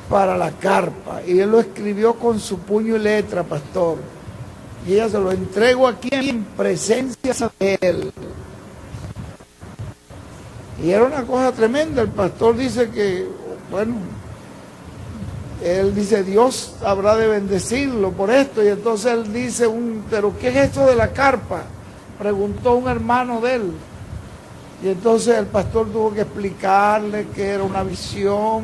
para la carpa. Y él lo escribió con su puño y letra, pastor. Y ella se lo entrego aquí en presencia de él. Y era una cosa tremenda. El pastor dice que, bueno, él dice, Dios habrá de bendecirlo por esto. Y entonces él dice, pero ¿qué es esto de la carpa? Preguntó un hermano de él. Y entonces el pastor tuvo que explicarle que era una visión,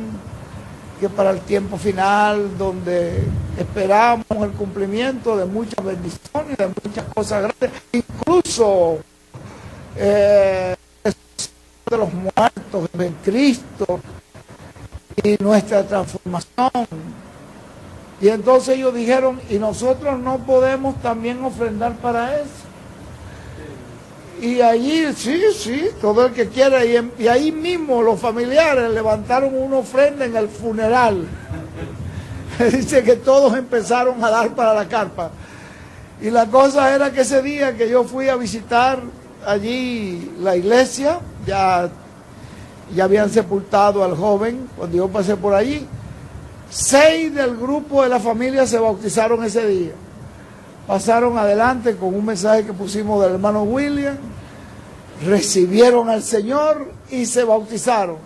que para el tiempo final, donde esperábamos el cumplimiento de muchas bendiciones, de muchas cosas grandes, incluso de los muertos en Cristo y nuestra transformación. Y entonces ellos dijeron, ¿y nosotros no podemos también ofrendar para eso? Y allí, sí, todo el que quiera, y ahí mismo los familiares levantaron una ofrenda en el funeral. Dice que todos empezaron a dar para la carpa. Y la cosa era que ese día que yo fui a visitar allí la iglesia, ya habían sepultado al joven, cuando yo pasé por allí, 6 del grupo de la familia se bautizaron ese día. Pasaron adelante con un mensaje que pusimos del hermano William, recibieron al Señor y se bautizaron.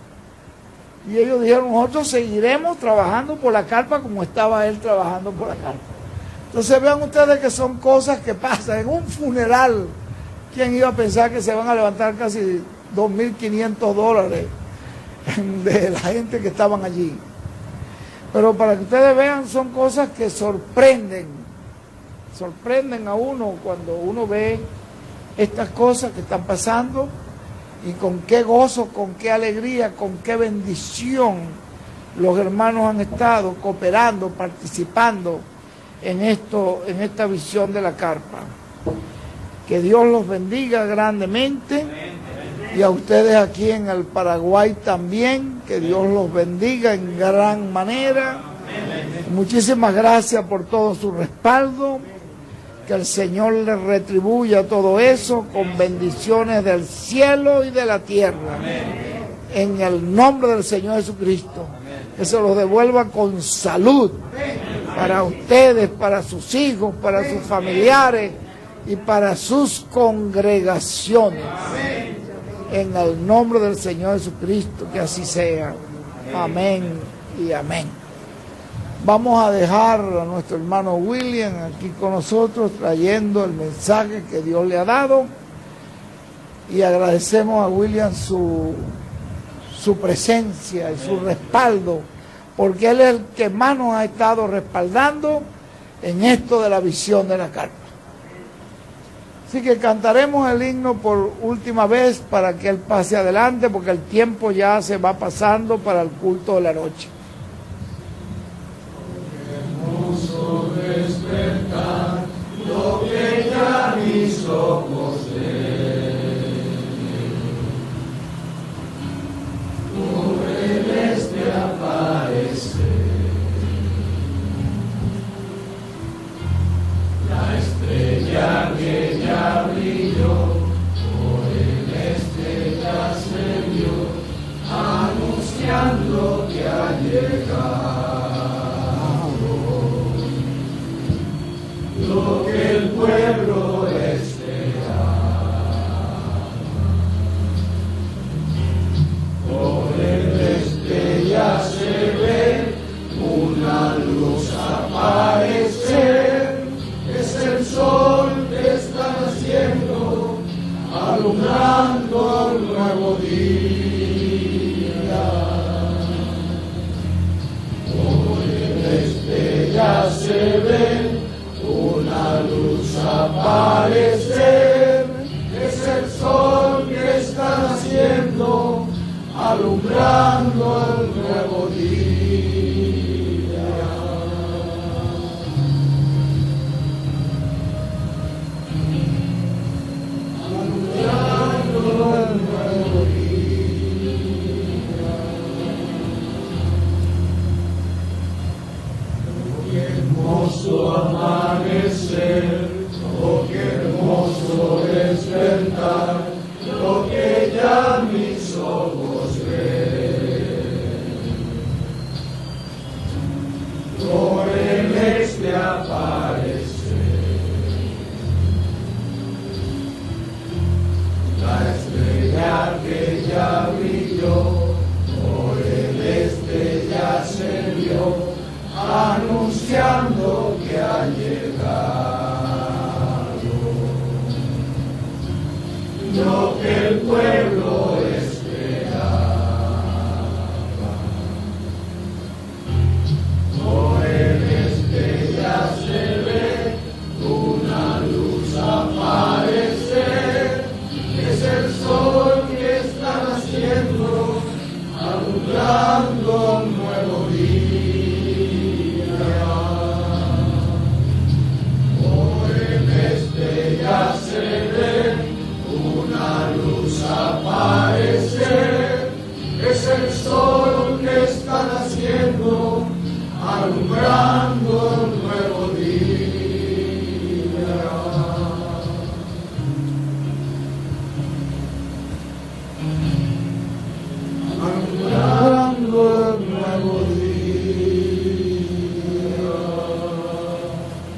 Y ellos dijeron, nosotros seguiremos trabajando por la carpa como estaba él trabajando por la carpa. Entonces vean ustedes que son cosas que pasan en un funeral. ¿Quién iba a pensar que se van a levantar casi $2.500 de la gente que estaban allí? Pero para que ustedes vean, son cosas que sorprenden a uno cuando uno ve estas cosas que están pasando, y con qué gozo, con qué alegría, con qué bendición los hermanos han estado cooperando, participando en esta visión de la carpa. Que Dios los bendiga grandemente, y a ustedes aquí en el Paraguay también, que Dios los bendiga en gran manera. Muchísimas gracias por todo su respaldo. Que el Señor les retribuya todo eso con bendiciones del cielo y de la tierra. En el nombre del Señor Jesucristo. Que se los devuelva con salud para ustedes, para sus hijos, para sus familiares y para sus congregaciones. En el nombre del Señor Jesucristo, que así sea. Amén y amén. Vamos a dejar a nuestro hermano William aquí con nosotros, trayendo el mensaje que Dios le ha dado. Y agradecemos a William su presencia y su respaldo, porque él es el que más nos ha estado respaldando en esto de la visión de la carpa. Así que cantaremos el himno por última vez para que él pase adelante, porque el tiempo ya se va pasando para el culto de la noche. Despertar lo que ya mis ojos ven, tu celeste aparecer, la estrella que ya brilló, por el este ya se vio, anunciando que ha llegado. Lo que el pueblo espera, por el este ya se ve una luz aparecer, es el sol que está naciendo, alumbrando el nuevo día. Por el este ya se ve una luz aparecer, es el sol que está naciendo, alumbrando el nuevo día. Alumbrando el nuevo día. Qué hermoso amanecer, oh qué hermoso despertar, lo que ya mis ojos ven.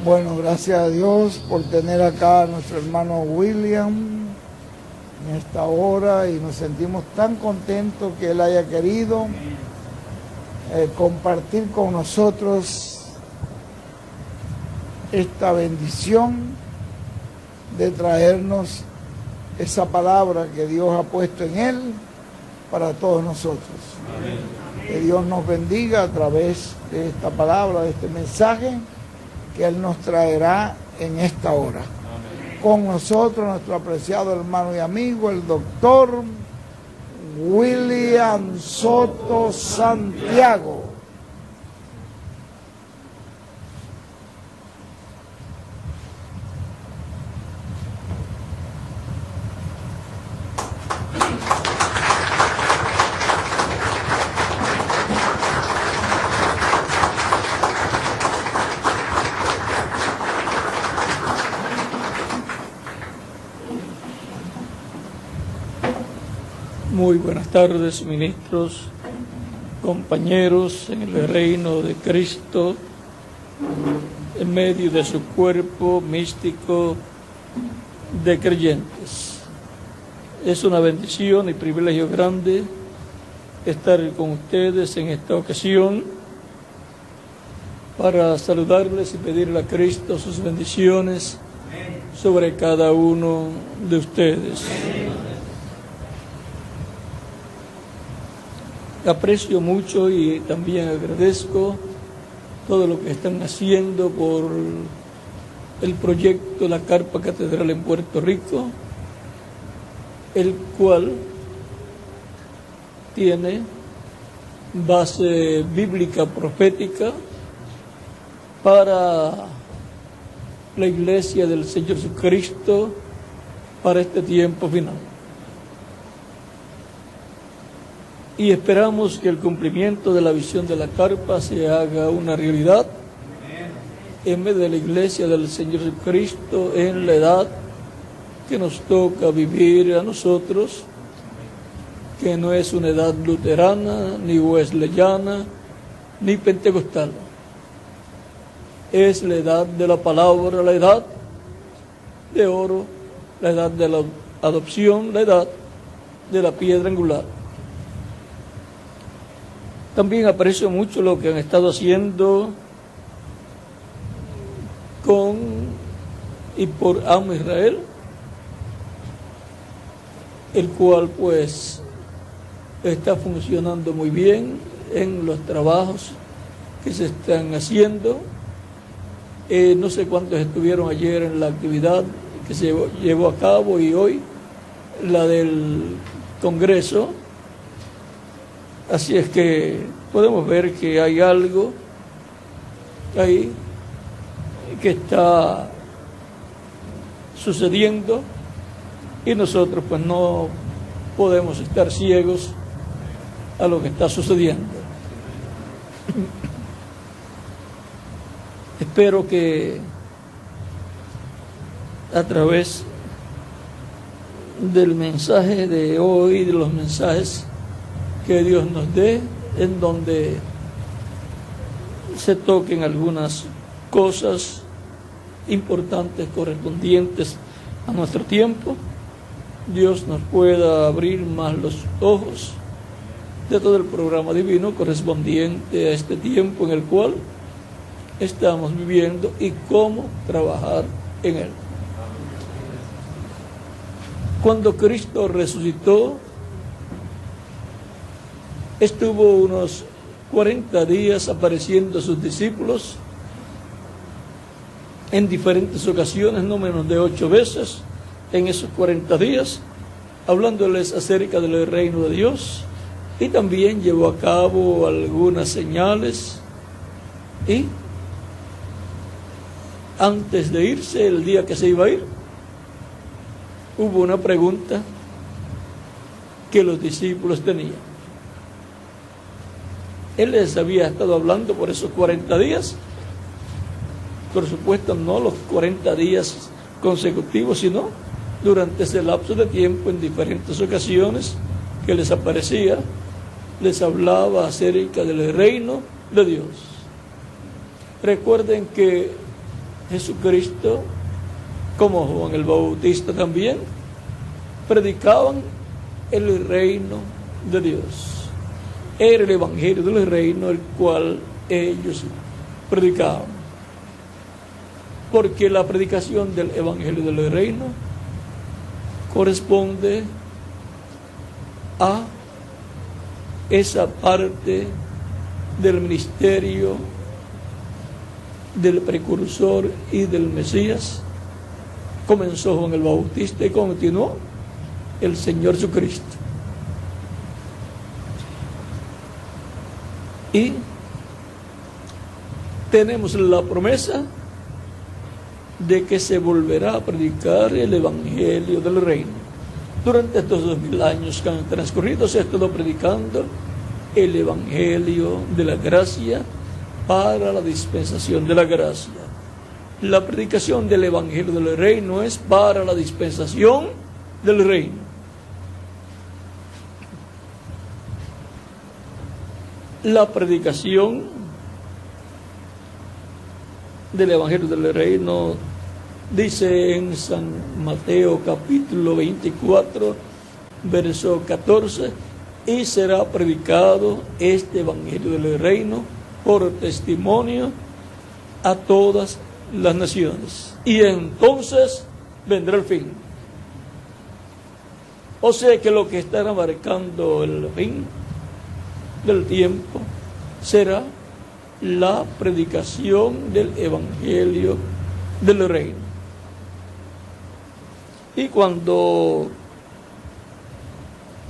Bueno, gracias a Dios por tener acá a nuestro hermano William en esta hora y nos sentimos tan contentos que él haya querido compartir con nosotros esta bendición de traernos esa palabra que Dios ha puesto en él para todos nosotros. Amén. Que Dios nos bendiga a través de esta palabra, de este mensaje que Él nos traerá en esta hora. Amén. Con nosotros nuestro apreciado hermano y amigo, el doctor William Soto Santiago. Muy buenas tardes, ministros, compañeros en el reino de Cristo, en medio de su cuerpo místico de creyentes. Es una bendición y privilegio grande estar con ustedes en esta ocasión para saludarles y pedirle a Cristo sus bendiciones sobre cada uno de ustedes. Aprecio mucho y también agradezco todo lo que están haciendo por el proyecto La Carpa Catedral en Puerto Rico, el cual tiene base bíblica profética para la Iglesia del Señor Jesucristo para este tiempo final. Y esperamos que el cumplimiento de la visión de la carpa se haga una realidad en medio de la Iglesia del Señor Jesucristo en la edad que nos toca vivir a nosotros, que no es una edad luterana, ni wesleyana, ni pentecostal. Es la edad de la palabra, la edad de oro, la edad de la adopción, la edad de la piedra angular. También aprecio mucho lo que han estado haciendo con y por Amo Israel, el cual pues está funcionando muy bien en los trabajos que se están haciendo. No sé cuántos estuvieron ayer en la actividad que se llevó a cabo y hoy la del Congreso. Así es que podemos ver que hay algo ahí que está sucediendo y nosotros pues no podemos estar ciegos a lo que está sucediendo. Espero que a través del mensaje de hoy, de los mensajes que Dios nos dé, en donde se toquen algunas cosas importantes correspondientes a nuestro tiempo, Dios nos pueda abrir más los ojos de todo el programa divino correspondiente a este tiempo en el cual estamos viviendo y cómo trabajar en él. Cuando Cristo resucitó, estuvo unos 40 días apareciendo a sus discípulos en diferentes ocasiones, no menos de 8 veces en esos 40 días, hablándoles acerca del reino de Dios, y también llevó a cabo algunas señales. Y antes de irse, el día que se iba a ir, hubo una pregunta que los discípulos tenían. Él les había estado hablando por esos 40 días, por supuesto no los 40 días consecutivos, sino durante ese lapso de tiempo, en diferentes ocasiones que les aparecía, les hablaba acerca del reino de Dios. Recuerden que Jesucristo, como Juan el Bautista también, predicaban el reino de Dios. Era el evangelio del reino el cual ellos predicaban. Porque la predicación del evangelio del reino corresponde a esa parte del ministerio del precursor y del Mesías. Comenzó Juan el Bautista y continuó el Señor Jesucristo. Y tenemos la promesa de que se volverá a predicar el evangelio del reino. Durante estos 2000 años que han transcurrido se ha estado predicando el evangelio de la gracia para la dispensación de la gracia. La predicación del evangelio del reino es para la dispensación del reino. La predicación del evangelio del reino dice en San Mateo capítulo 24 verso 14: y será predicado este evangelio del reino por testimonio a todas las naciones, y entonces vendrá el fin. O sea que lo que estará marcando el fin del tiempo será la predicación del evangelio del reino. Y cuando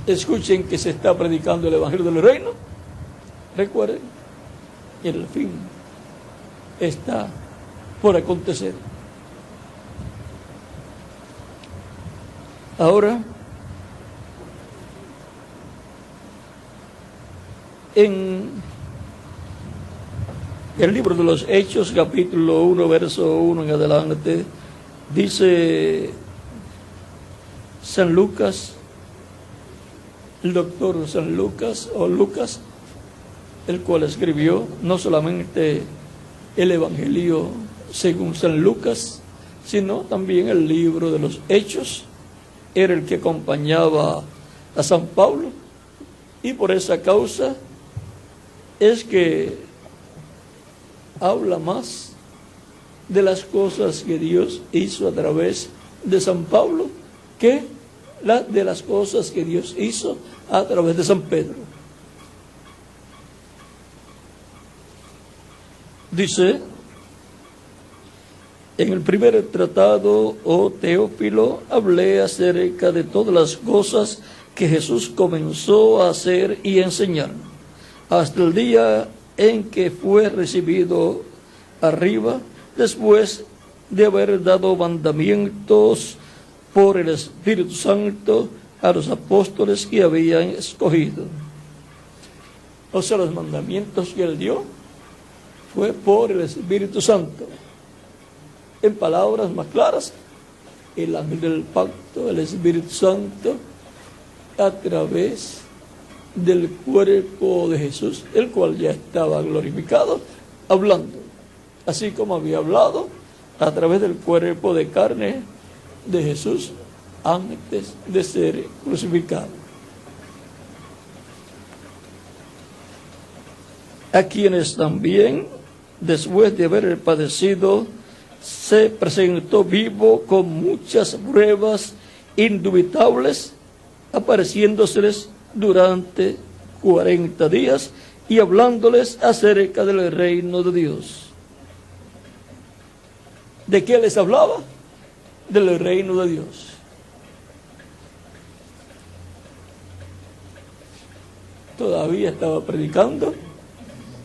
escuchen que se está predicando el evangelio del reino, recuerden, el fin está por acontecer. Ahora, en el libro de los Hechos, capítulo 1, verso 1 en adelante, dice San Lucas, el doctor San Lucas, o Lucas, el cual escribió no solamente el Evangelio según San Lucas, sino también el libro de los Hechos. Era el que acompañaba a San Pablo, y por esa causa es que habla más de las cosas que Dios hizo a través de San Pablo que de las cosas que Dios hizo a través de San Pedro. Dice en el primer tratado, oh Teófilo, hablé acerca de todas las cosas que Jesús comenzó a hacer y enseñar, hasta el día en que fue recibido arriba, después de haber dado mandamientos por el Espíritu Santo a los apóstoles que habían escogido. O sea, los mandamientos que él dio fue por el Espíritu Santo. En palabras más claras, el ángel del pacto, el Espíritu Santo, a través del cuerpo de Jesús, el cual ya estaba glorificado, hablando, así como había hablado a través del cuerpo de carne de Jesús antes de ser crucificado. A quienes también, después de haber padecido, se presentó vivo con muchas pruebas indubitables, apareciéndoseles durante 40 días y hablándoles acerca del reino de Dios. ¿De qué les hablaba? Del reino de Dios. Todavía estaba predicando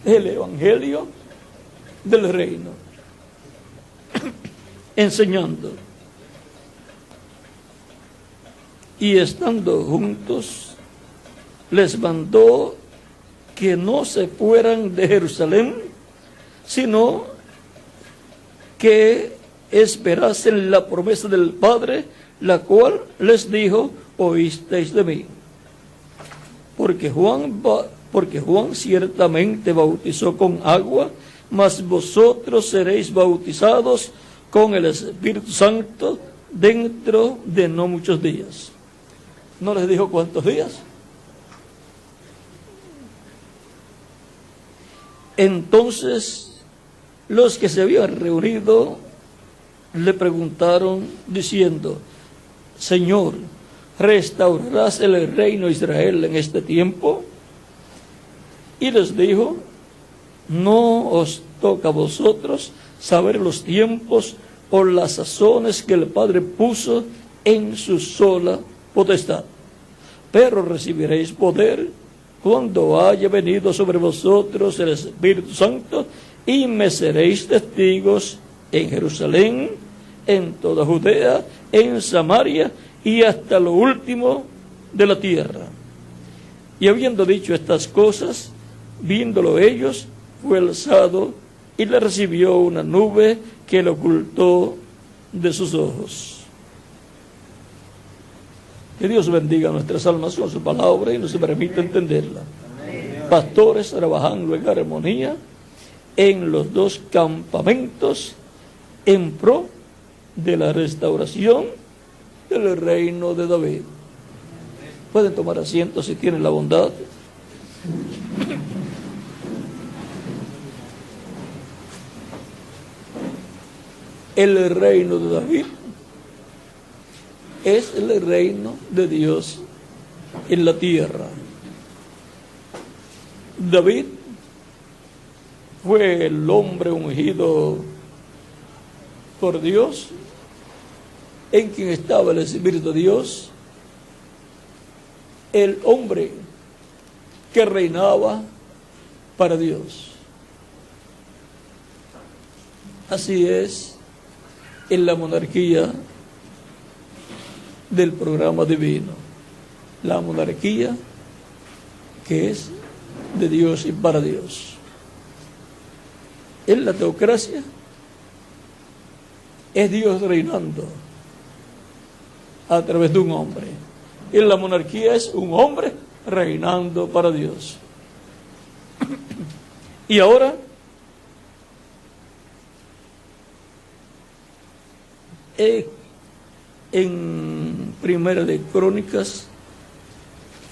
el evangelio del reino, enseñando. Y estando juntos, les mandó que no se fueran de Jerusalén, sino que esperasen la promesa del Padre, la cual les dijo: oísteis de mí. Porque Juan ciertamente bautizó con agua, mas vosotros seréis bautizados con el Espíritu Santo dentro de no muchos días. ¿No les dijo cuántos días? Entonces, los que se habían reunido le preguntaron diciendo: Señor, ¿restaurarás el reino de Israel en este tiempo? Y les dijo: no os toca a vosotros saber los tiempos o las sazones que el Padre puso en su sola potestad, pero recibiréis poder cuando haya venido sobre vosotros el Espíritu Santo, y me seréis testigos en Jerusalén, en toda Judea, en Samaria y hasta lo último de la tierra. Y habiendo dicho estas cosas, viéndolo ellos, fue alzado y le recibió una nube que le ocultó de sus ojos. Que Dios bendiga nuestras almas con su palabra y nos permita entenderla. Pastores trabajando en armonía en los dos campamentos en pro de la restauración del reino de David. Pueden tomar asiento si tienen la bondad. El reino de David es el reino de Dios en la tierra. David fue el hombre ungido por Dios, en quien estaba el Espíritu de Dios, el hombre que reinaba para Dios. Así es en la monarquía del programa divino, la monarquía que es de Dios y para Dios. En la teocracia es Dios reinando a través de un hombre. En la monarquía es un hombre reinando para Dios. Y ahora en Primera de Crónicas,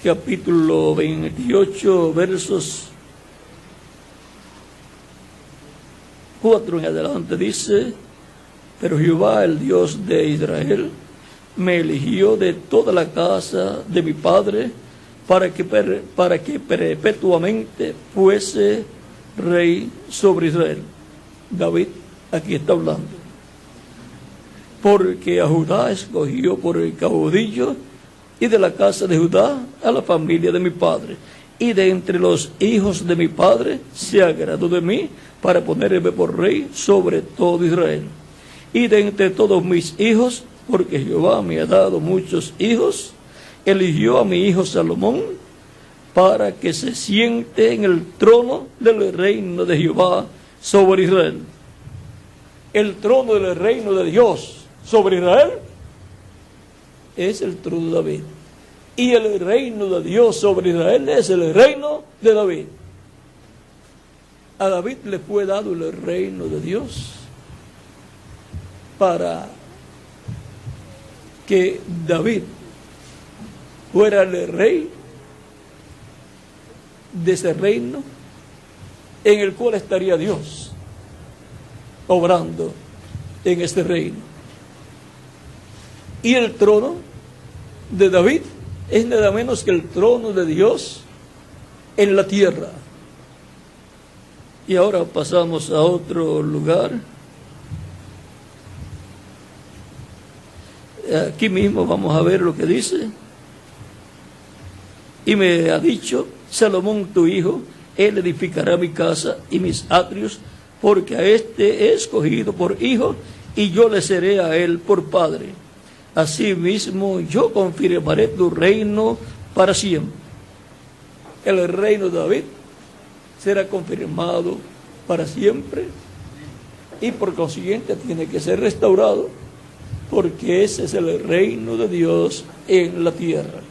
capítulo 28, versos 4 en adelante, dice: pero Jehová, el Dios de Israel, me eligió de toda la casa de mi padre para que perpetuamente fuese rey sobre Israel. David aquí está hablando. Porque a Judá escogió por el caudillo, y de la casa de Judá a la familia de mi padre, y de entre los hijos de mi padre se agradó de mí para ponerme por rey sobre todo Israel. Y de entre todos mis hijos, porque Jehová me ha dado muchos hijos, eligió a mi hijo Salomón para que se siente en el trono del reino de Jehová sobre Israel. El trono del reino de Dios sobre Israel es el trono de David. Y el reino de Dios sobre Israel es el reino de David. A David le fue dado el reino de Dios para que David fuera el rey de ese reino en el cual estaría Dios obrando en este reino. Y el trono de David es nada menos que el trono de Dios en la tierra. Y ahora pasamos a otro lugar. Aquí mismo vamos a ver lo que dice. Y me ha dicho: Salomón tu hijo, él edificará mi casa y mis atrios, porque a este he escogido por hijo, y yo le seré a él por padre. Asimismo, yo confirmaré tu reino para siempre. El reino de David será confirmado para siempre, y por consiguiente tiene que ser restaurado, porque ese es el reino de Dios en la tierra.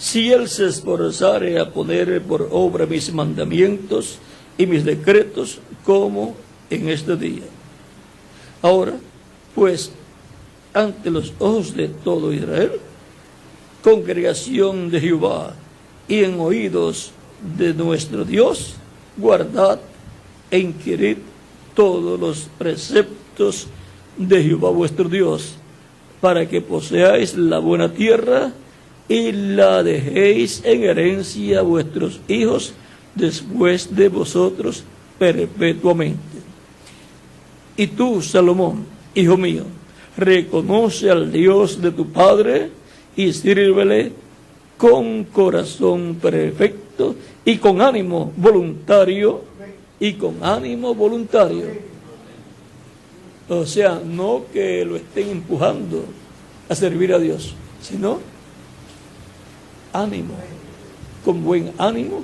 si él se esforzare a poner por obra mis mandamientos y mis decretos, como en este día. Ahora, pues, ante los ojos de todo Israel, congregación de Jehová, y en oídos de nuestro Dios, guardad e inquirid todos los preceptos de Jehová vuestro Dios, para que poseáis la buena tierra y la dejéis en herencia a vuestros hijos después de vosotros perpetuamente. Y tú, Salomón, hijo mío, reconoce al Dios de tu padre y sírvele con corazón perfecto y con ánimo voluntario, O sea, no que lo estén empujando a servir a Dios, sino ánimo, con buen ánimo,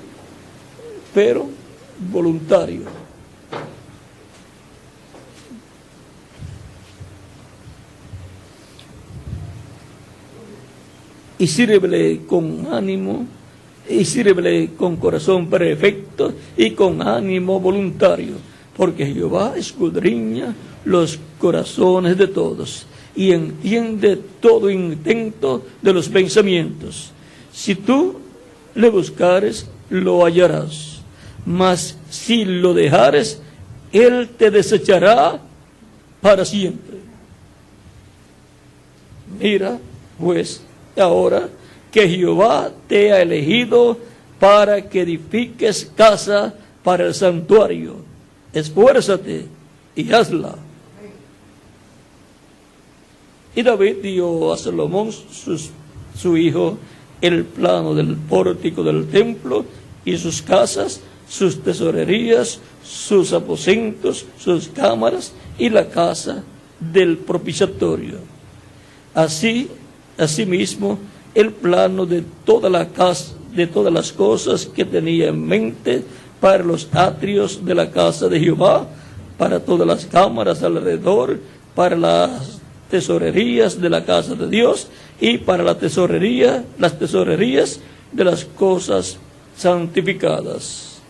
pero voluntario. Y sírvele con ánimo, y sírvele con corazón perfecto y con ánimo voluntario, porque Jehová escudriña los corazones de todos y entiende todo intento de los pensamientos. Si tú le buscares, lo hallarás, mas si lo dejares, él te desechará para siempre. Mira, pues, ahora que Jehová te ha elegido para que edifiques casa para el santuario. Esfuérzate y hazla. Y David dio a Salomón, su hijo, el plano del pórtico del templo y sus casas, sus tesorerías, sus aposentos, sus cámaras y la casa del propiciatorio. Asimismo, el plano de toda la casa, de todas las cosas que tenía en mente para los atrios de la casa de Jehová, para todas las cámaras alrededor, para las tesorerías de la casa de Dios y para las tesorerías de las cosas santificadas.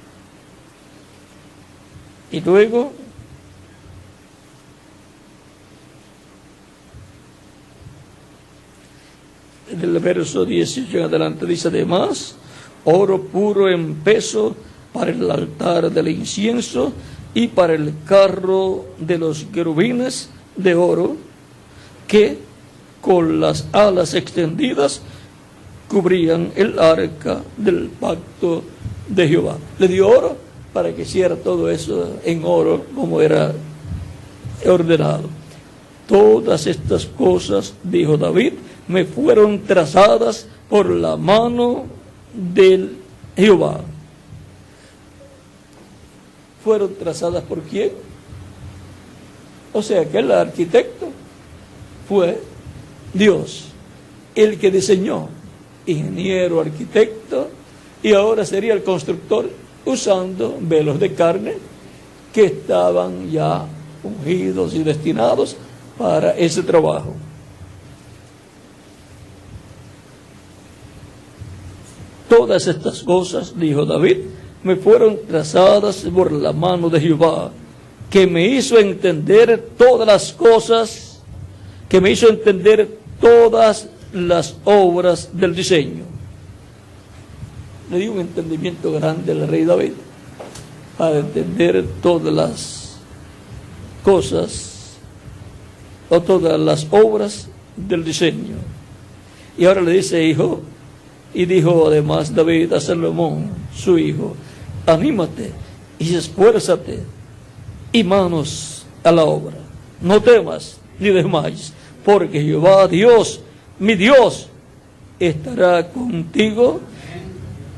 Y luego del verso 18 en adelante dice: además, oro puro en peso para el altar del incienso y para el carro de los querubines de oro, que con las alas extendidas cubrían el arca del pacto de Jehová. Le dio oro para que hiciera todo eso en oro como era ordenado. Todas estas cosas, dijo David, me fueron trazadas por la mano del Jehová. ¿Fueron trazadas por quién? O sea que el arquitecto fue Dios, el que diseñó, ingeniero, arquitecto, y ahora sería el constructor usando velos de carne que estaban ya ungidos y destinados para ese trabajo. Todas estas cosas, dijo David, me fueron trazadas por la mano de Jehová, que me hizo entender todas las cosas, que me hizo entender todas las obras del diseño. Le dio un entendimiento grande al rey David para entender todas las cosas o todas las obras del diseño. Y ahora le dice, hijo, y dijo además David a Salomón, su hijo, anímate y esfuérzate y manos a la obra. No temas ni desmayes, porque Jehová Dios, mi Dios, estará contigo.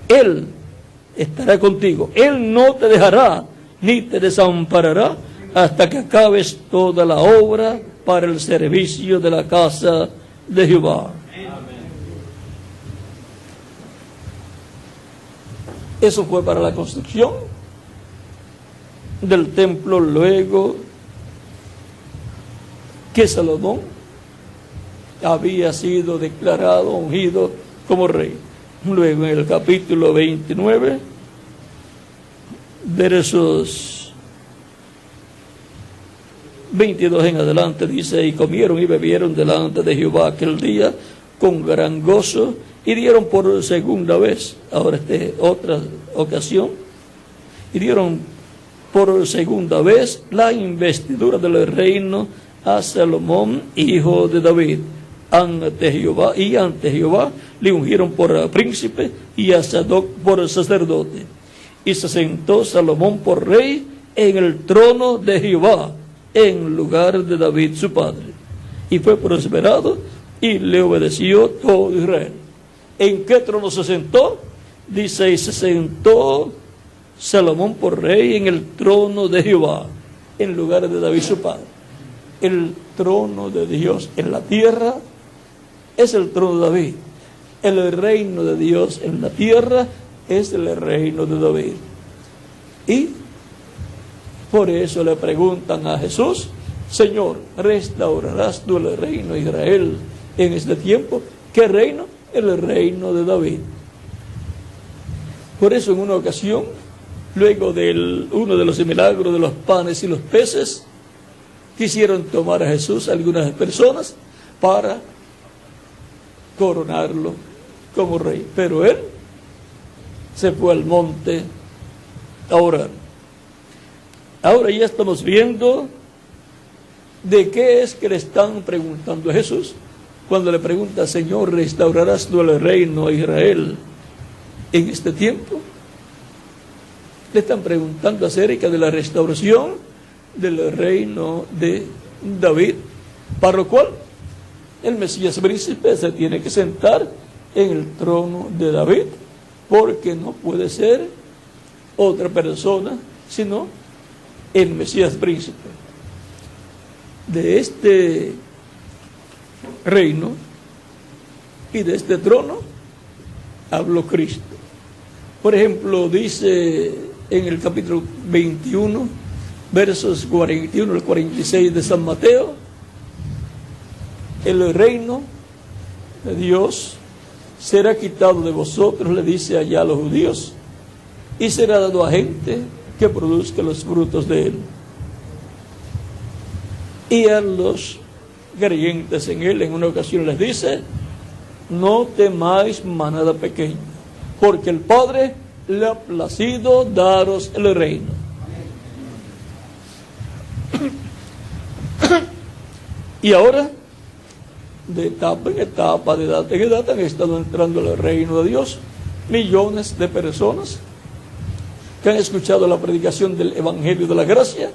Él estará contigo. Él no te dejará ni te desamparará hasta que acabes toda la obra para el servicio de la casa de Jehová. Eso fue para la construcción del templo, luego que Salomón había sido declarado, ungido como rey. Luego en el capítulo 29, versos 22 en adelante, dice: y comieron y bebieron delante de Jehová aquel día con gran gozo, y dieron por segunda vez, ahora otra ocasión, y dieron por segunda vez la investidura del reino a Salomón, hijo de David, ante Jehová le ungieron por príncipe y a Sadoc por sacerdote. Y se sentó Salomón por rey en el trono de Jehová, en lugar de David su padre. Y fue prosperado y le obedeció todo Israel. ¿En qué trono se sentó? Dice: y se sentó Salomón por rey en el trono de Jehová, en lugar de David su padre. El trono de Dios en la tierra es el trono de David. El reino de Dios en la tierra es el reino de David. Y por eso le preguntan a Jesús: Señor, ¿restaurarás tú el reino de Israel en este tiempo? ¿Qué reino? El reino de David. Por eso en una ocasión, luego de uno de los milagros de los panes y los peces, quisieron tomar a Jesús algunas personas para coronarlo como rey. Pero él se fue al monte a orar. Ahora ya estamos viendo de qué es que le están preguntando a Jesús. Cuando le pregunta: Señor, ¿restaurarás tú el reino a Israel en este tiempo? Le están preguntando acerca de la restauración del reino de David, para lo cual el Mesías príncipe se tiene que sentar en el trono de David, porque no puede ser otra persona sino el Mesías príncipe. De este reino y de este trono habló Cristo. Por ejemplo, dice en el capítulo 21, versos 41 al 46 de San Mateo: el reino de Dios será quitado de vosotros, le dice allá a los judíos, y será dado a gente que produzca los frutos de él. Y a los creyentes en él, en una ocasión les dice: no temáis manada pequeña, porque el Padre le ha placido daros el reino. Y ahora, de etapa en etapa, de edad en edad, han estado entrando al reino de Dios millones de personas que han escuchado la predicación del Evangelio de la Gracia,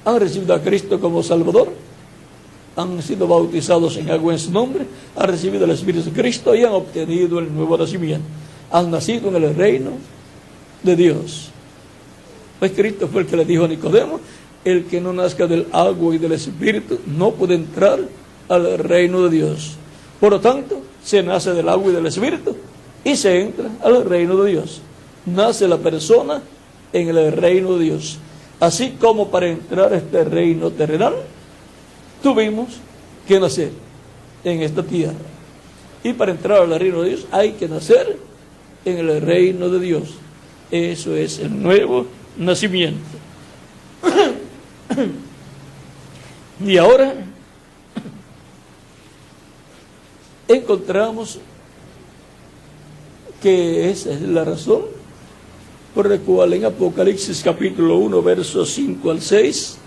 han recibido a Cristo como Salvador, han sido bautizados en agua en su nombre, han recibido el Espíritu de Cristo y han obtenido el nuevo nacimiento. Han nacido en el reino de Dios. Pues Cristo fue el que le dijo a Nicodemo: el que no nazca del agua y del Espíritu no puede entrar al reino de Dios. Por lo tanto, se nace del agua y del Espíritu y se entra al reino de Dios. Nace la persona en el reino de Dios. Así como para entrar a este reino terrenal, tuvimos que nacer en esta tierra. Y para entrar al reino de Dios hay que nacer en el reino de Dios. Eso es el nuevo nacimiento. Y ahora encontramos que esa es la razón por la cual en Apocalipsis capítulo 1, versos 5 al 6,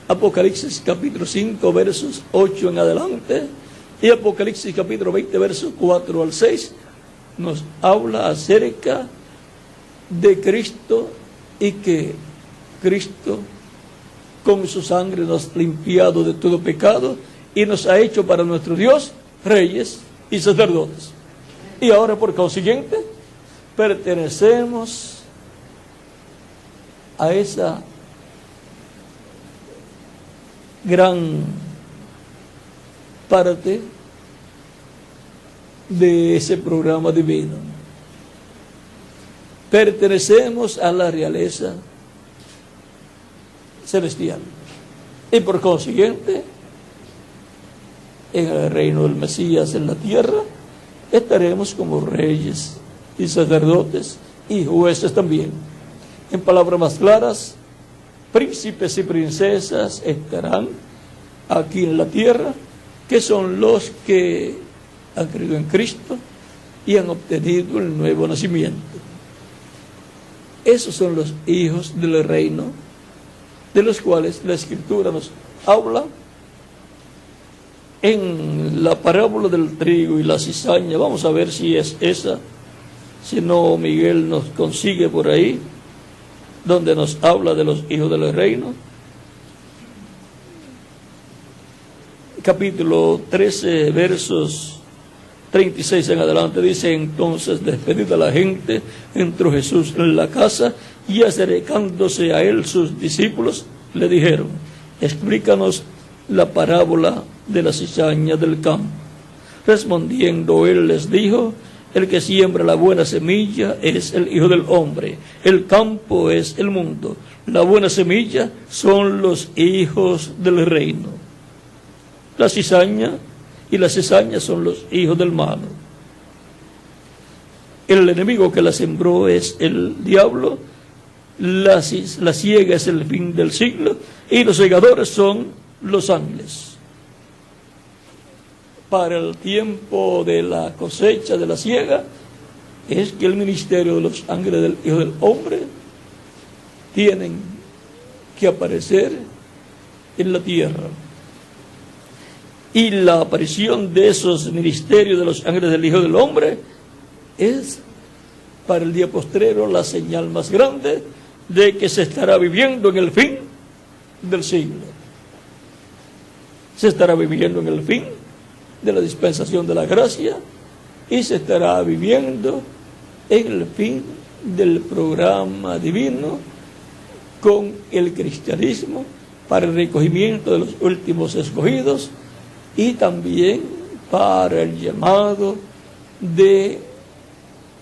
Apocalipsis capítulo 5, versos 8 en adelante, y Apocalipsis capítulo 20, versos 4 al 6, nos habla acerca de Cristo, y que Cristo con su sangre nos ha limpiado de todo pecado y nos ha hecho para nuestro Dios reyes y sacerdotes. Y ahora, por consiguiente, pertenecemos a esa gran parte de ese programa divino. Pertenecemos a la realeza celestial y por consiguiente en el reino del Mesías en la tierra estaremos como reyes y sacerdotes y jueces también. En palabras más claras, príncipes y princesas estarán aquí en la tierra, que son los que han creído en Cristo y han obtenido el nuevo nacimiento. Esos son los hijos del reino, de los cuales la Escritura nos habla en la parábola del trigo y la cizaña. Vamos a ver si es esa, si no Miguel nos consigue por ahí, donde nos habla de los hijos del reino. Capítulo 13, versos 36 en adelante, dice: entonces, despedida la gente, entró Jesús en la casa, y acercándose a él sus discípulos le dijeron: explícanos la parábola de la cizaña del campo. Respondiendo él les dijo: el que siembra la buena semilla es el Hijo del Hombre, el campo es el mundo, la buena semilla son los hijos del reino. La cizaña y la cizaña son los hijos del malo. El enemigo que la sembró es el diablo, la siega es el fin del siglo, y los segadores son los ángeles. Para el tiempo de la cosecha, de la siega, es que el ministerio de los ángeles del Hijo del Hombre tienen que aparecer en la tierra. Y la aparición de esos ministerios de los ángeles del Hijo del Hombre es para el día postrero la señal más grande de que se estará viviendo en el fin del siglo. Se estará viviendo en el fin de la dispensación de la gracia y se estará viviendo en el fin del programa divino con el cristianismo para el recogimiento de los últimos escogidos y también para el llamado de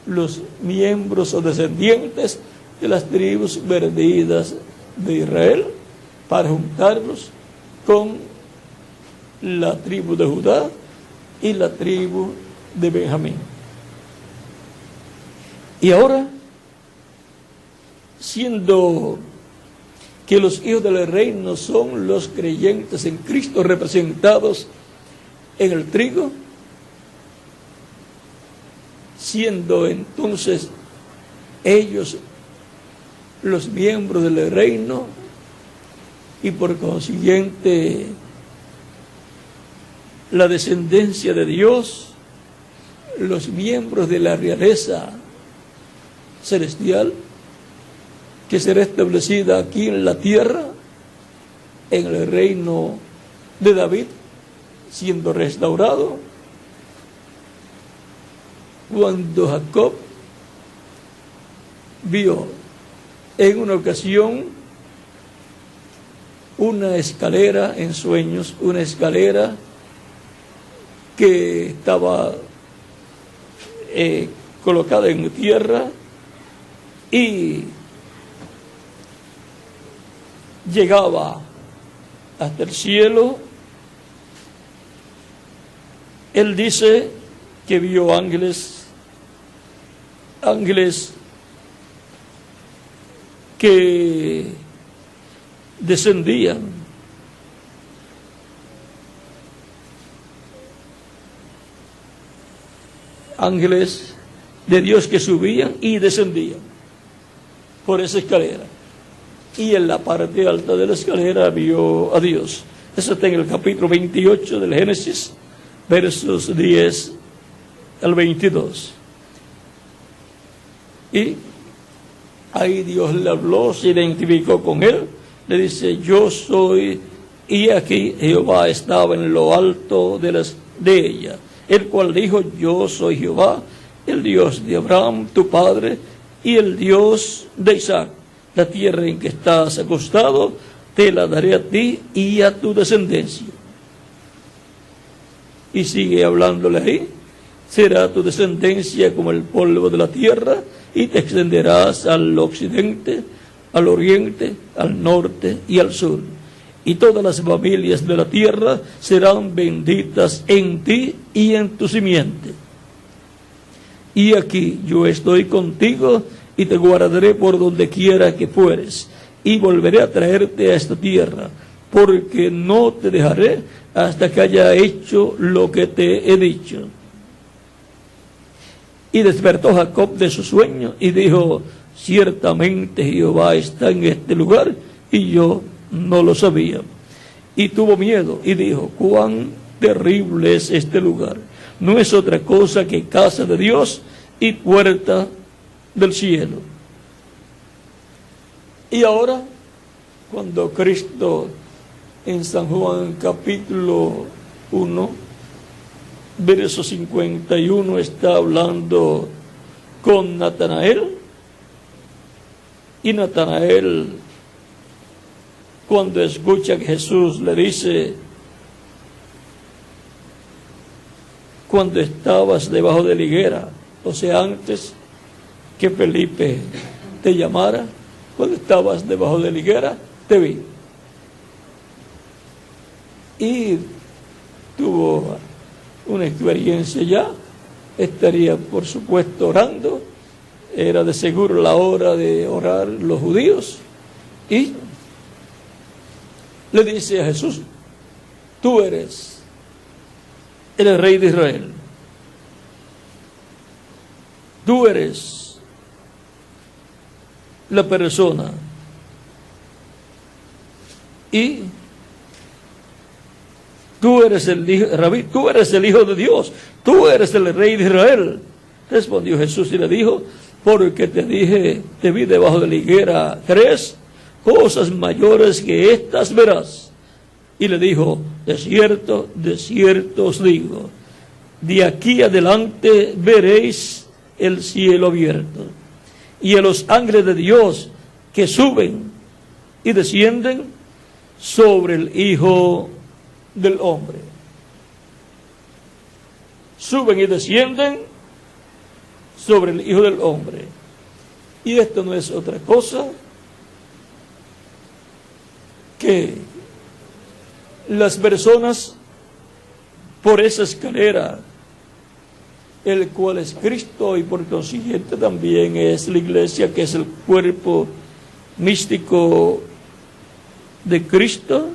los miembros o descendientes de las tribus perdidas de Israel, para juntarlos con la tribu de Judá y la tribu de Benjamín. Y ahora, siendo que los hijos del reino son los creyentes en Cristo representados en el trigo, siendo entonces ellos los miembros del reino y por consiguiente la descendencia de Dios, los miembros de la realeza celestial que será establecida aquí en la tierra, en el reino de David, siendo restaurado. Cuando Jacob vio en una ocasión una escalera en sueños, una escalera que estaba colocada en tierra y llegaba hasta el cielo. Él dice que vio ángeles que descendían ángeles de Dios que subían y descendían por esa escalera, y en la parte alta de la escalera vio a Dios. Eso está en el capítulo 28 del Génesis, versos 10 al 22. Y ahí Dios le habló, se identificó con él, le dice: yo soy, y aquí Jehová estaba en lo alto de ella, el cual dijo: yo soy Jehová, el Dios de Abraham, tu padre, y el Dios de Isaac. La tierra en que estás acostado te la daré a ti y a tu descendencia. Y sigue hablándole ahí: será tu descendencia como el polvo de la tierra, y te extenderás al occidente, al oriente, al norte y al sur. Y todas las familias de la tierra serán benditas en ti y en tu simiente. y aquí yo estoy contigo y te guardaré por donde quiera que fueres, y volveré a traerte a esta tierra, porque no te dejaré hasta que haya hecho lo que te he dicho. Y despertó Jacob de su sueño y dijo: ciertamente Jehová está en este lugar, y yo no lo sabía. Y tuvo miedo y dijo: cuán terrible es este lugar. No es otra cosa que casa de Dios y puerta del cielo. Y ahora, cuando Cristo en San Juan capítulo 1, verso 51, está hablando con Natanael, y Natanael, cuando escucha que Jesús le dice: cuando estabas debajo de la higuera, o sea, antes que Felipe te llamara, cuando estabas debajo de la higuera, te vi. Y tuvo una experiencia ya, estaría por supuesto orando, era de seguro la hora de orar los judíos, y le dice a Jesús: tú eres el rey de Israel, tú eres la persona, y tú eres el hijo, Rabí, tú eres el Hijo de Dios, tú eres el rey de Israel. Respondió Jesús y le dijo: porque te dije, te vi debajo de la higuera, ¿crees? Cosas mayores que estas verás. Y le dijo: de cierto os digo, de aquí adelante veréis el cielo abierto, y a los ángeles de Dios que suben y descienden sobre el Hijo del Hombre. Suben y descienden sobre el Hijo del Hombre. Y esto no es otra cosa que las personas por esa escalera, el cual es Cristo, y por consiguiente también es la iglesia, que es el cuerpo místico de Cristo,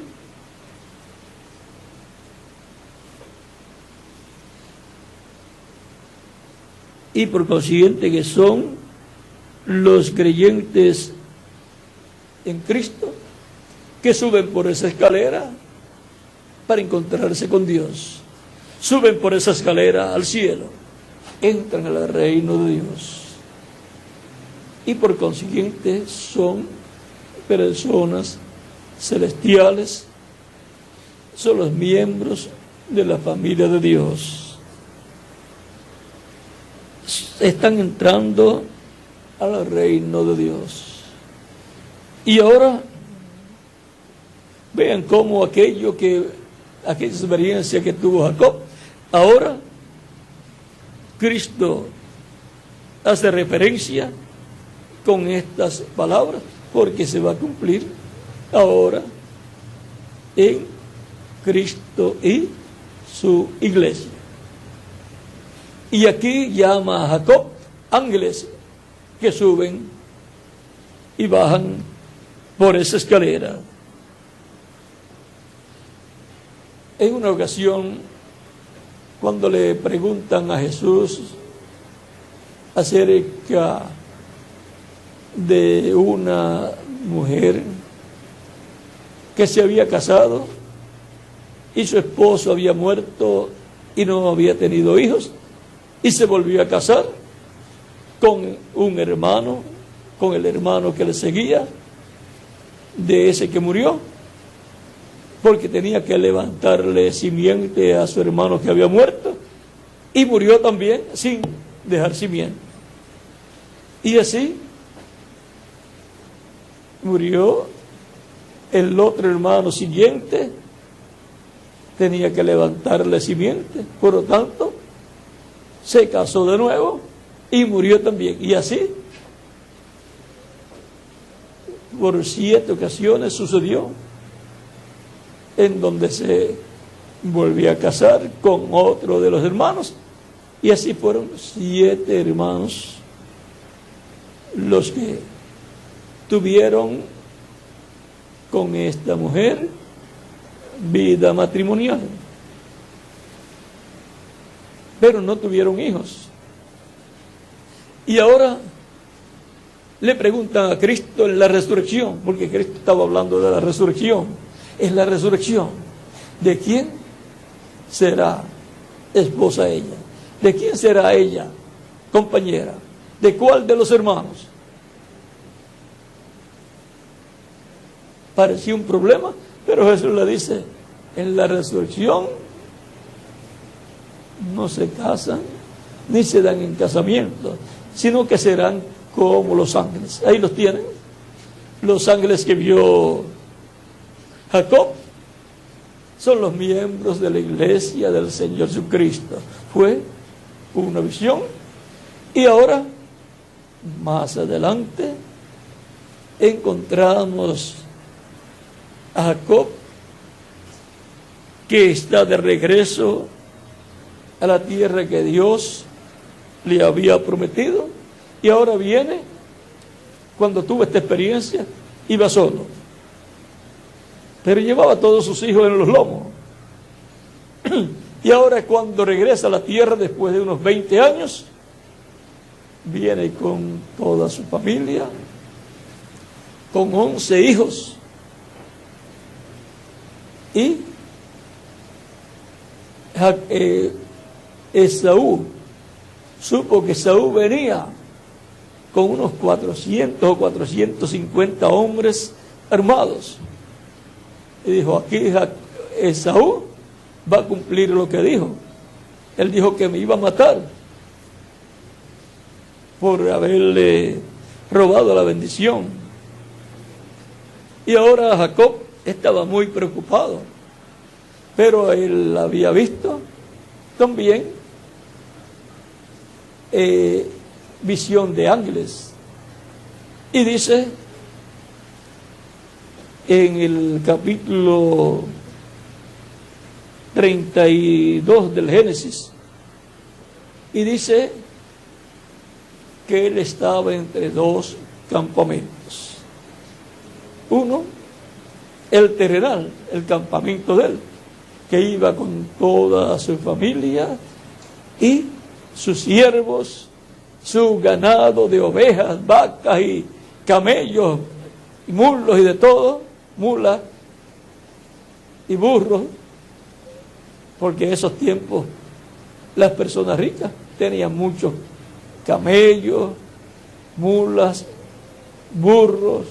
y por consiguiente que son los creyentes en Cristo que suben por esa escalera para encontrarse con Dios, suben por esa escalera al cielo, entran al reino de Dios, y por consiguiente son personas celestiales, son los miembros de la familia de Dios. Están entrando al reino de Dios. Y ahora vean cómo aquella experiencia que tuvo Jacob, ahora Cristo hace referencia con estas palabras, porque se va a cumplir ahora en Cristo y su iglesia. Y aquí llama a Jacob ángeles que suben y bajan por esa escalera. En una ocasión, cuando le preguntan a Jesús acerca de una mujer que se había casado y su esposo había muerto y no había tenido hijos, y se volvió a casar con un hermano, con el hermano que le seguía, de ese que murió, porque tenía que levantarle simiente a su hermano que había muerto, y murió también sin dejar simiente. Y así murió el otro hermano siguiente, tenía que levantarle simiente, por lo tanto se casó de nuevo y murió también. Y así por 7 ocasiones sucedió, en donde se volvió a casar con otro de los hermanos Y así fueron 7 hermanos los que tuvieron con esta mujer vida matrimonial, pero no tuvieron hijos. Y ahora le preguntan a Cristo en la resurrección, porque Cristo estaba hablando de la resurrección. Es la resurrección. ¿De quién será esposa ella? ¿De quién será ella compañera? ¿De cuál de los hermanos? Parecía un problema, pero Jesús le dice, en la resurrección no se casan ni se dan en casamiento, sino que serán como los ángeles. Ahí los tienen. Los ángeles que vio Jacob son los miembros de la iglesia del Señor Jesucristo. Fue una visión. Y ahora, más adelante, encontramos a Jacob, que está de regreso a la tierra que Dios le había prometido. Y ahora viene, cuando tuvo esta experiencia, iba solo, pero llevaba a todos sus hijos en los lomos. Y ahora, cuando regresa a la tierra después de unos 20 años, viene con toda su familia, con 11 hijos. Y Esaú supo que Esaú venía con unos 400 o 450 hombres armados. Y dijo, aquí Esaú va a cumplir lo que dijo. Él dijo que me iba a matar por haberle robado la bendición. Y ahora Jacob estaba muy preocupado, pero él había visto también visión de ángeles. Y dice en el capítulo 32 del Génesis, y dice que él estaba entre 2 campamentos. Uno, el terrenal, el campamento de él, que iba con toda su familia y sus siervos, su ganado de ovejas, vacas y camellos, y mulos y de todo, mulas y burros, porque en esos tiempos las personas ricas tenían muchos camellos, mulas, burros,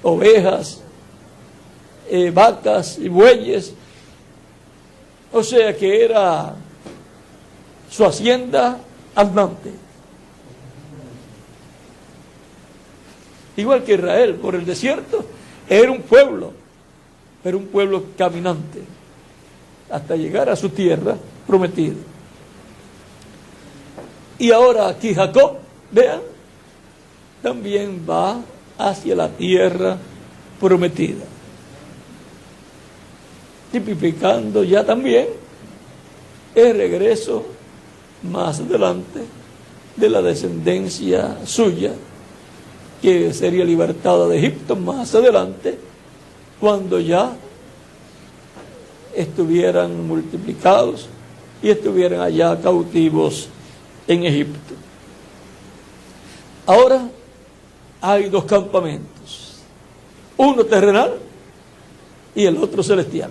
ovejas, vacas y bueyes. O sea que era su hacienda andante. Igual que Israel, por el desierto, era un pueblo, pero un pueblo caminante, hasta llegar a su tierra prometida. Y ahora aquí Jacob, vean, también va hacia la tierra prometida, tipificando ya también el regreso más adelante de la descendencia suya, que sería libertada de Egipto más adelante, cuando ya estuvieran multiplicados y estuvieran allá cautivos en Egipto. Ahora hay 2 campamentos, uno terrenal y el otro celestial.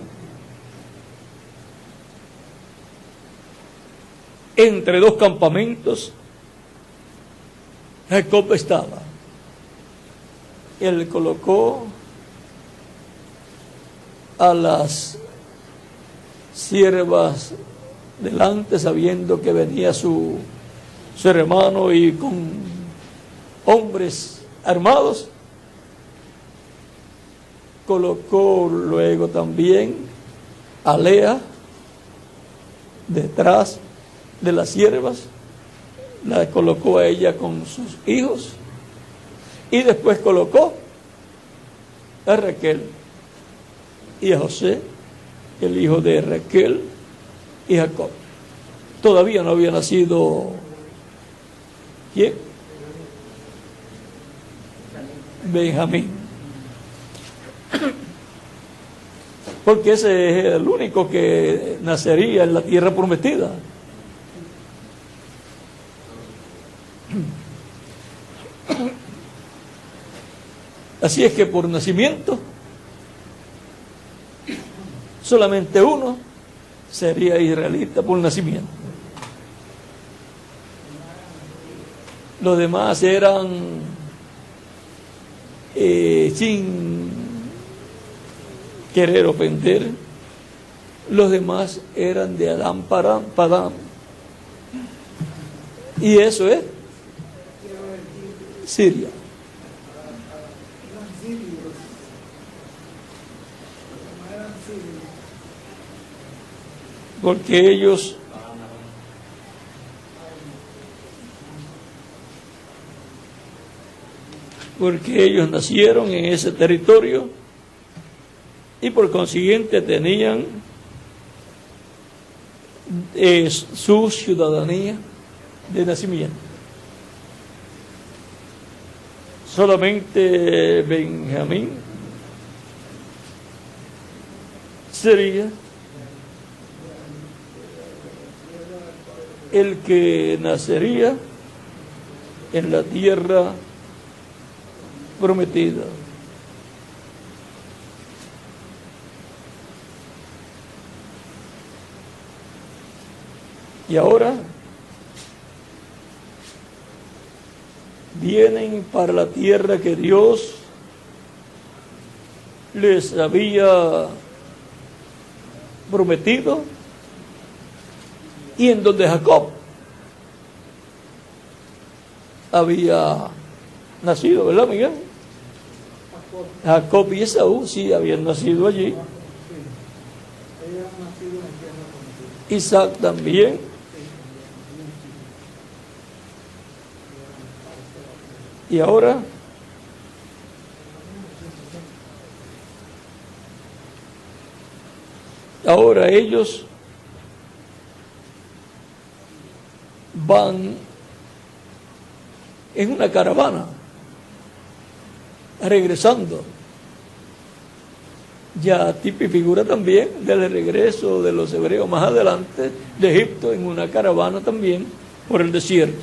Entre 2 campamentos Jacob estaba. Él colocó a las siervas delante, sabiendo que venía su hermano y con hombres armados. Colocó luego también a Lea detrás de las siervas, la colocó a ella con sus hijos, y después colocó a Raquel y a José, el hijo de Raquel y Jacob. todavía no había nacido, ¿quién? Benjamín. Porque ese es el único que nacería en la tierra prometida. Así es que por nacimiento solamente uno sería israelita por nacimiento. Los demás eran sin querer ofender, los demás eran de Adán Padán. Y eso es Siria. Porque ellos nacieron en ese territorio y por consiguiente tenían su ciudadanía de nacimiento. Solamente Benjamín sería el que nacería en la tierra prometida. Y ahora vienen para la tierra que Dios les había prometido y en donde Jacob había nacido, ¿verdad, Miguel? Jacob y Esaú sí habían nacido allí. Isaac también. Y ahora ellos van en una caravana regresando, ya tipo y figura también del regreso de los hebreos más adelante de Egipto, en una caravana también por el desierto.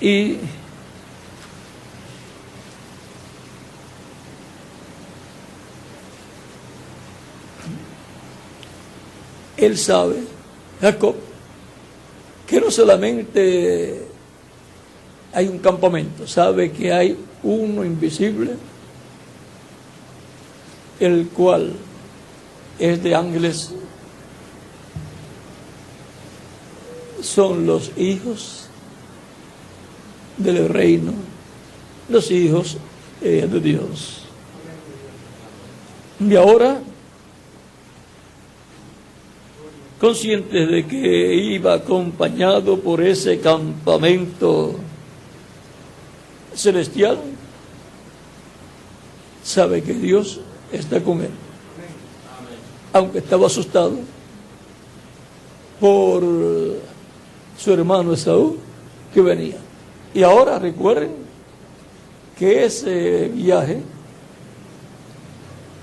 Y él sabe, Jacob, que no solamente hay un campamento, sabe que hay uno invisible, el cual es de ángeles, son los hijos del reino, los hijos de Dios. Y ahora, conscientes de que iba acompañado por ese campamento celestial, sabe que Dios está con él. Aunque estaba asustado por su hermano Esaú que venía. Y ahora recuerden que ese viaje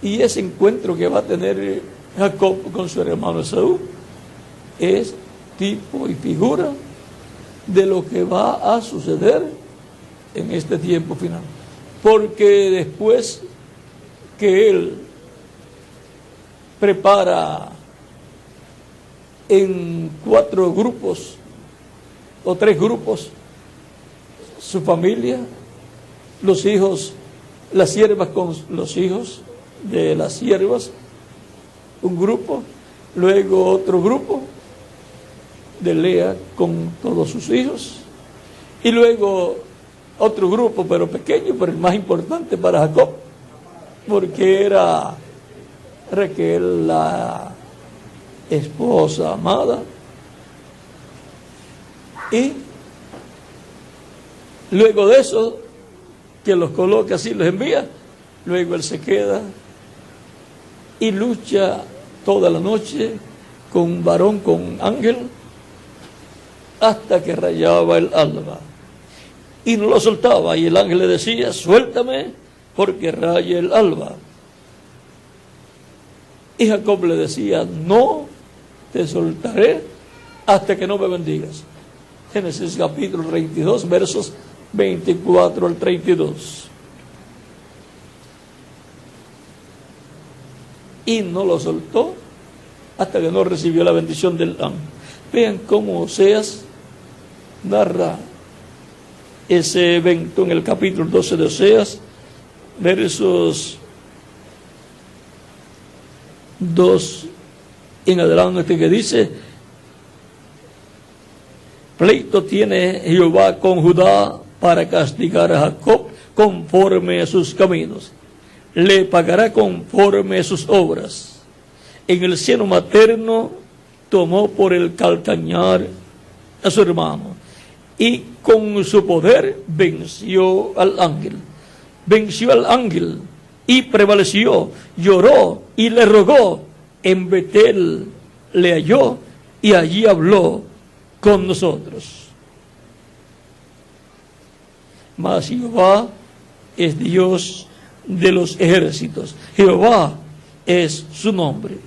y ese encuentro que va a tener Jacob con su hermano Esaú es tipo y figura de lo que va a suceder en este tiempo final. Porque después que él prepara en 4 grupos o 3 grupos su familia, los hijos, las siervas con los hijos de las siervas, un grupo, luego otro grupo de Lea con todos sus hijos, y luego otro grupo, pero pequeño, pero el más importante para Jacob, porque era Raquel, la esposa amada, y luego de eso, que los coloca así, los envía, Luego él se queda y lucha toda la noche con un varón, con un ángel, hasta que rayaba el alba. Y no lo soltaba, y el ángel le decía: suéltame, porque raya el alba. Y Jacob le decía: no te soltaré hasta que no me bendigas. Génesis capítulo 32, versos 24 al 32. Y no lo soltó hasta que no recibió la bendición del ángel. Vean cómo Oseas narra ese evento en el capítulo 12 de Oseas, versos 2 en adelante, que dice: pleito tiene Jehová con Judá para castigar a Jacob conforme a sus caminos. Le pagará conforme a sus obras. En el seno materno tomó por el calcañar a su hermano, y con su poder venció al ángel. Venció al ángel y prevaleció, lloró y le rogó. En Betel le halló y allí habló con nosotros. Mas Jehová es Dios de los ejércitos. Jehová es su nombre.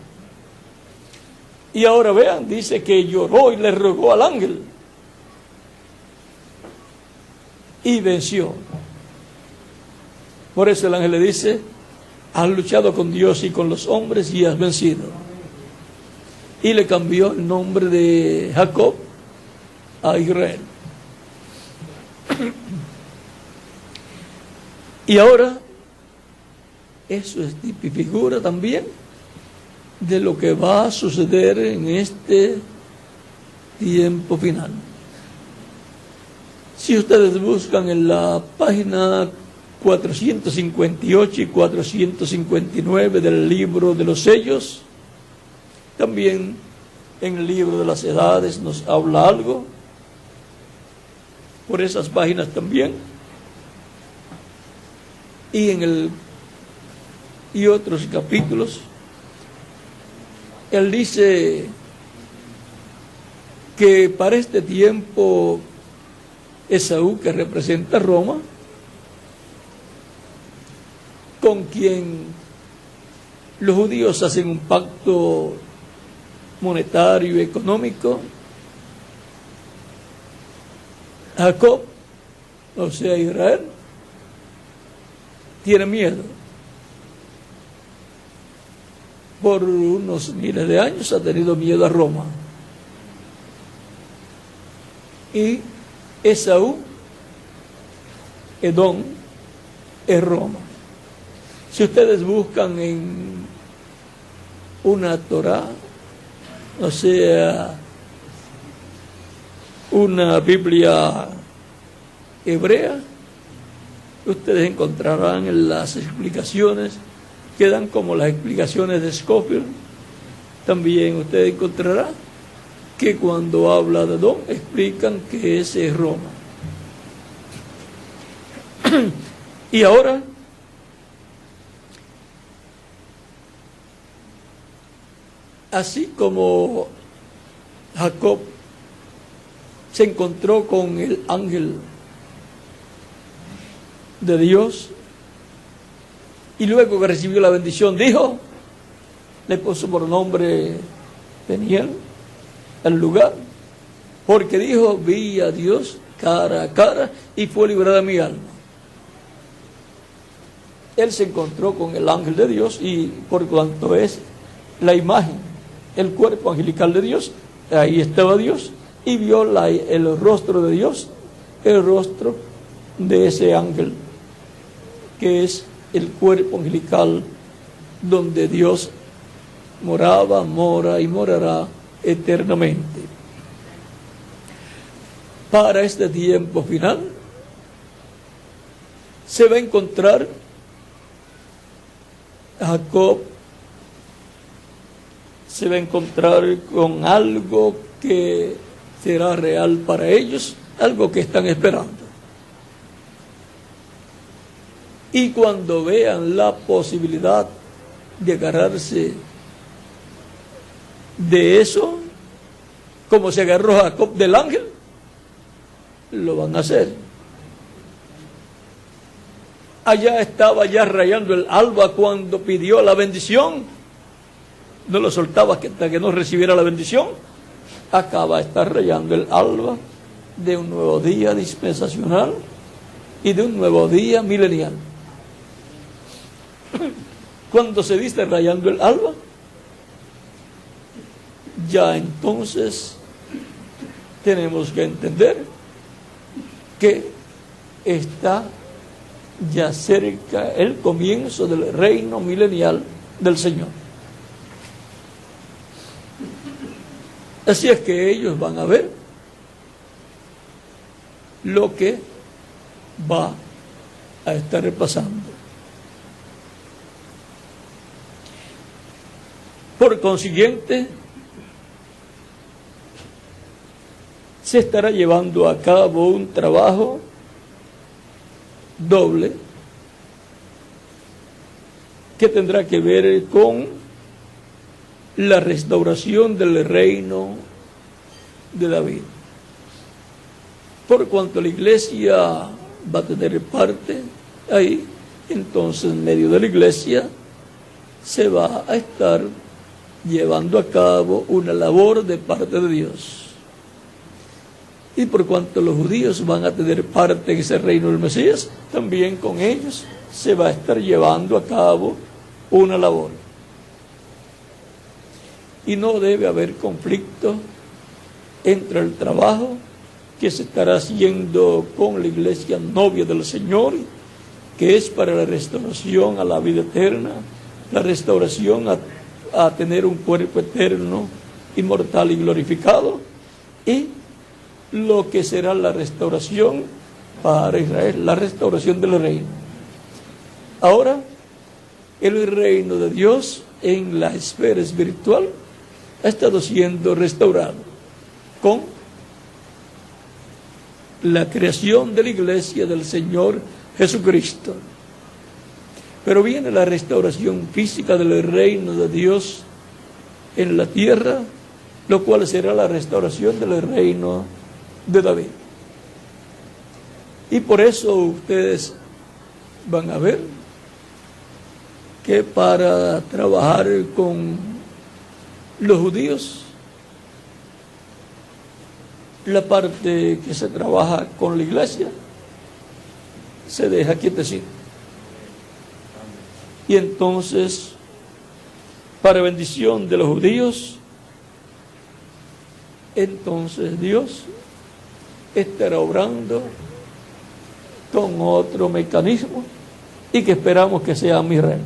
Y ahora vean, dice que lloró y le rogó al ángel y venció. Por eso el ángel le dice: has luchado con Dios y con los hombres y has vencido. Y le cambió el nombre de Jacob a Israel. Y ahora, eso es figura también de lo que va a suceder en este tiempo final. Si ustedes buscan en la página 458 y 459 del libro de los sellos, también en el libro de las edades nos habla algo, por esas páginas también, y otros capítulos. Él dice que para este tiempo Esaú, que representa a Roma, con quien los judíos hacen un pacto monetario y económico, Jacob, o sea Israel, tiene miedo. Por unos miles de años ha tenido miedo a Roma. Y Esaú, Edom, es Roma. Si ustedes buscan en una Torá, o sea, una Biblia hebrea, ustedes encontrarán en las explicaciones que dan como las explicaciones de Scofield. También usted encontrará que cuando habla de Edom explican que ese es Roma. Y ahora así como Jacob se encontró con el ángel de Dios y luego que recibió la bendición dijo, le puso por nombre Peniel al lugar, porque dijo: vi a Dios cara a cara y fue librada mi alma. Él se encontró con el ángel de Dios, y por cuanto es la imagen, el cuerpo angelical de Dios, ahí estaba Dios, y vio el rostro de Dios, el rostro de ese ángel, que es el cuerpo angelical donde Dios moraba, mora y morará eternamente. Para este tiempo final se va a encontrar Jacob, se va a encontrar con algo que será real para ellos, algo que están esperando. Y cuando vean la posibilidad de agarrarse de eso, como se agarró Jacob del ángel, lo van a hacer. Allá estaba ya rayando el alba cuando pidió la bendición. No lo soltaba hasta que no recibiera la bendición. Acaba de estar rayando el alba de un nuevo día dispensacional y de un nuevo día milenial. Cuando se dice rayando el alba, ya entonces tenemos que entender que está ya cerca el comienzo del reino milenial del Señor. Así es que ellos van a ver lo que va a estar pasando. Por consiguiente, se estará llevando a cabo un trabajo doble que tendrá que ver con la restauración del reino de David. Por cuanto la iglesia va a tener parte ahí, entonces en medio de la iglesia se va a estar llevando a cabo una labor de parte de Dios. Y por cuanto los judíos van a tener parte en ese reino del Mesías, también con ellos se va a estar llevando a cabo una labor. Y no debe haber conflicto entre el trabajo que se estará haciendo con la iglesia novia del Señor, que es para la restauración a la vida eterna, la restauración a tener un cuerpo eterno, inmortal y glorificado, y lo que será la restauración para Israel, la restauración del reino. Ahora, el reino de Dios en la esfera espiritual ha estado siendo restaurado con la creación de la iglesia del Señor Jesucristo. Pero viene la restauración física del reino de Dios en la tierra, lo cual será la restauración del reino de David. Y por eso ustedes van a ver que para trabajar con los judíos, la parte que se trabaja con la iglesia se deja quietecito. Y entonces, para bendición de los judíos, entonces Dios estará obrando con otro mecanismo y que esperamos que sea Israel.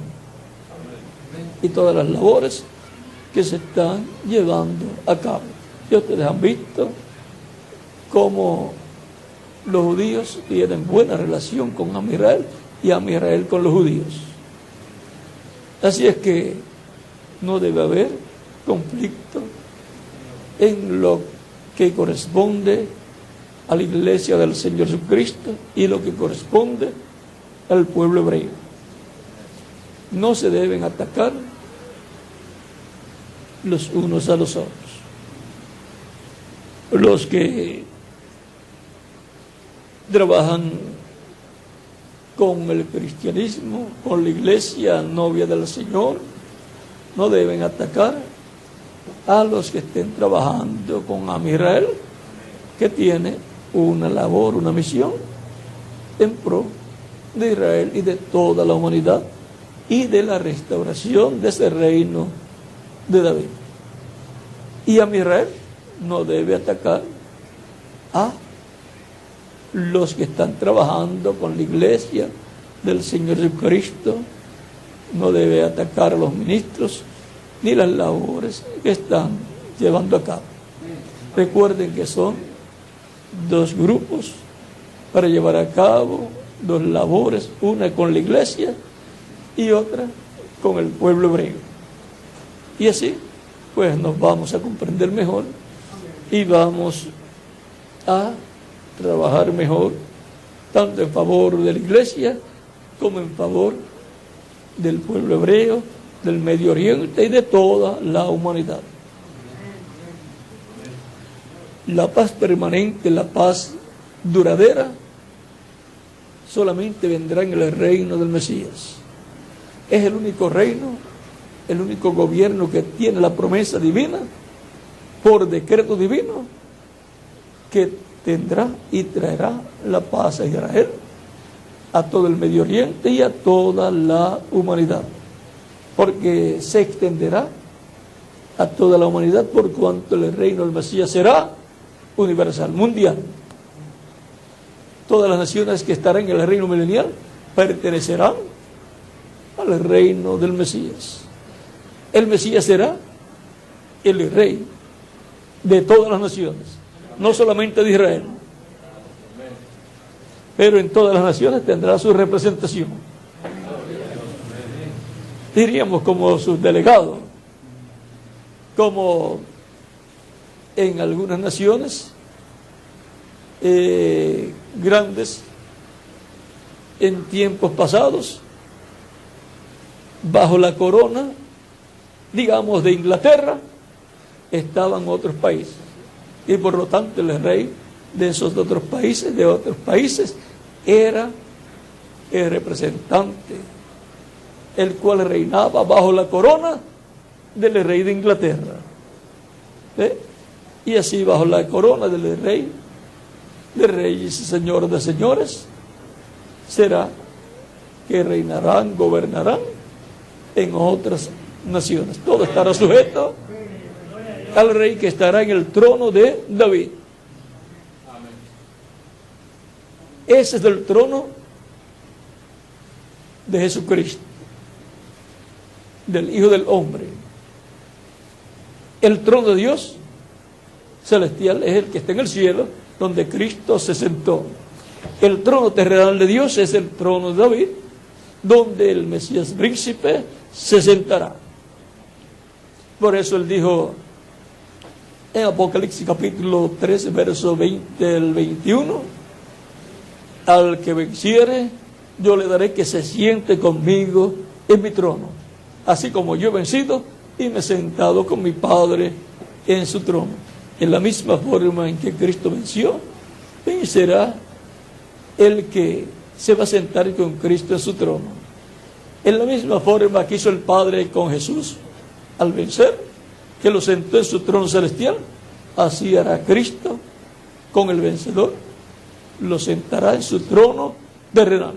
Y todas las labores que se están llevando a cabo. Y ustedes han visto cómo los judíos tienen buena relación con Amisrael y Amisrael con los judíos. Así es que no debe haber conflicto en lo que corresponde a la iglesia del Señor Jesucristo y lo que corresponde al pueblo hebreo. No se deben atacar los unos a los otros. Los que trabajan con el cristianismo, con la iglesia novia del Señor, no deben atacar a los que estén trabajando con Amisrael, que tiene una labor, una misión en pro de Israel y de toda la humanidad y de la restauración de ese reino de David. Y Amisrael no debe atacar a los que están trabajando con la iglesia del Señor Jesucristo, no debe atacar a los ministros ni las labores que están llevando a cabo. Recuerden que son dos grupos para llevar a cabo dos labores, una con la iglesia y otra con el pueblo hebreo. Y así, pues nos vamos a comprender mejor y vamos a trabajar mejor, tanto en favor de la iglesia como en favor del pueblo hebreo, del Medio Oriente y de toda la humanidad. La paz permanente, la paz duradera, solamente vendrá en el reino del Mesías. Es el único reino, el único gobierno que tiene la promesa divina, por decreto divino, que tendrá y traerá la paz a Israel, a todo el Medio Oriente y a toda la humanidad, porque se extenderá a toda la humanidad por cuanto el reino del Mesías será universal, mundial. Todas las naciones que estarán en el reino milenial pertenecerán al reino del Mesías. El Mesías será el rey de todas las naciones, no solamente de Israel, pero en todas las naciones tendrá su representación. Diríamos como sus delegados, como en algunas naciones grandes en tiempos pasados, bajo la corona, digamos, de Inglaterra, estaban otros países, y por lo tanto el rey de esos otros países, era el representante, el cual reinaba bajo la corona del rey de Inglaterra. Y así bajo la corona del rey de reyes y señor de señores, será que reinarán, gobernarán en otras naciones. Todo estará sujeto al rey que estará en el trono de David. Ese es el trono de Jesucristo, del Hijo del Hombre. El trono de Dios celestial es el que está en el cielo, donde Cristo se sentó. El trono terrenal de Dios es el trono de David, donde el Mesías príncipe se sentará. Por eso él dijo en Apocalipsis capítulo 3, verso 20 al 21, al que venciere, yo le daré que se siente conmigo en mi trono, así como yo he vencido y me he sentado con mi Padre en su trono. En la misma forma en que Cristo venció, vencerá el que se va a sentar con Cristo en su trono. En la misma forma que hizo el Padre con Jesús al vencer, que lo sentó en su trono celestial, así hará Cristo con el vencedor, lo sentará en su trono terrenal.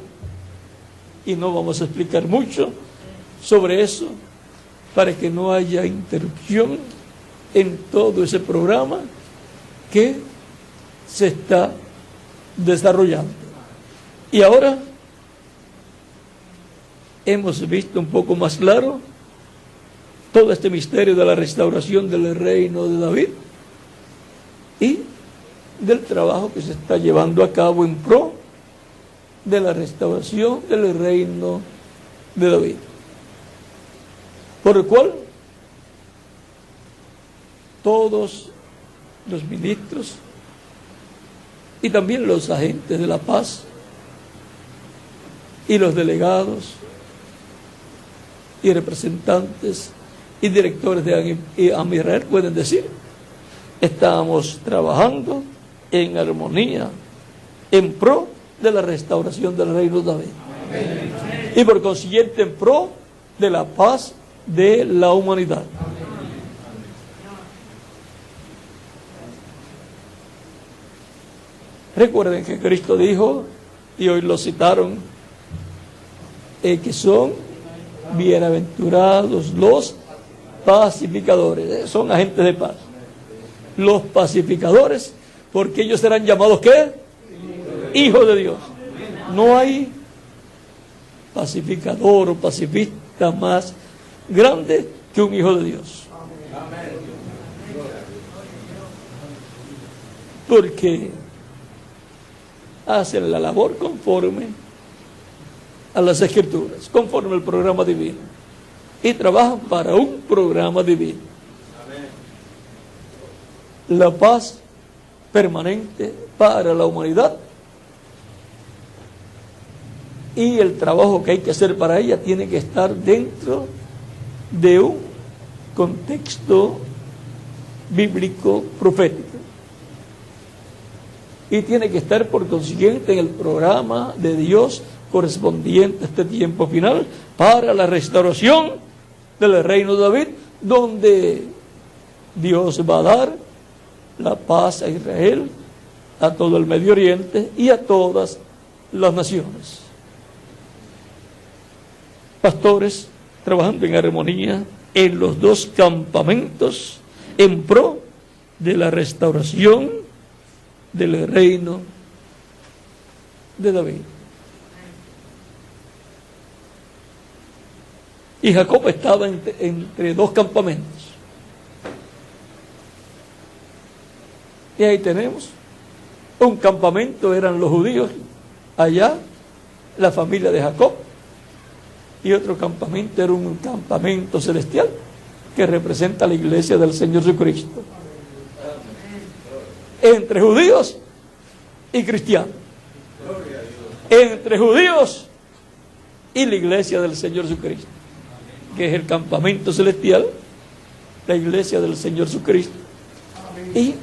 Y no vamos a explicar mucho sobre eso para que no haya interrupción en todo ese programa que se está desarrollando. Y ahora hemos visto un poco más claro todo este misterio de la restauración del reino de David y del trabajo que se está llevando a cabo en pro de la restauración del reino de David, por el cual todos los ministros y también los agentes de la paz y los delegados y representantes y directores de Amisrael pueden decir: estamos trabajando en armonía en pro de la restauración del reino de David. Amén. Y por consiguiente en pro de la paz de la humanidad. Recuerden que Cristo dijo, y hoy lo citaron, que son bienaventurados los pacificadores. Son agentes de paz. Los pacificadores, porque ellos serán llamados ¿qué? Hijos de Dios. No hay pacificador o pacifista más grande que un hijo de Dios. Porque hacen la labor conforme a las Escrituras, conforme al programa divino, y trabajan para un programa divino. La paz permanente para la humanidad y el trabajo que hay que hacer para ella tiene que estar dentro de un contexto bíblico profético. Y tiene que estar por consiguiente en el programa de Dios correspondiente a este tiempo final para la restauración del reino de David, donde Dios va a dar la paz a Israel, a todo el Medio Oriente y a todas las naciones. Pastores trabajando en armonía en los dos campamentos en pro de la restauración del reino de David. Y Jacob estaba entre dos campamentos. Y ahí tenemos, un campamento eran los judíos, allá la familia de Jacob, y otro campamento era un campamento celestial que representa la iglesia del Señor Jesucristo. Entre judíos y cristianos, entre judíos y la iglesia del Señor Jesucristo, que es el campamento celestial, la iglesia del Señor Jesucristo, y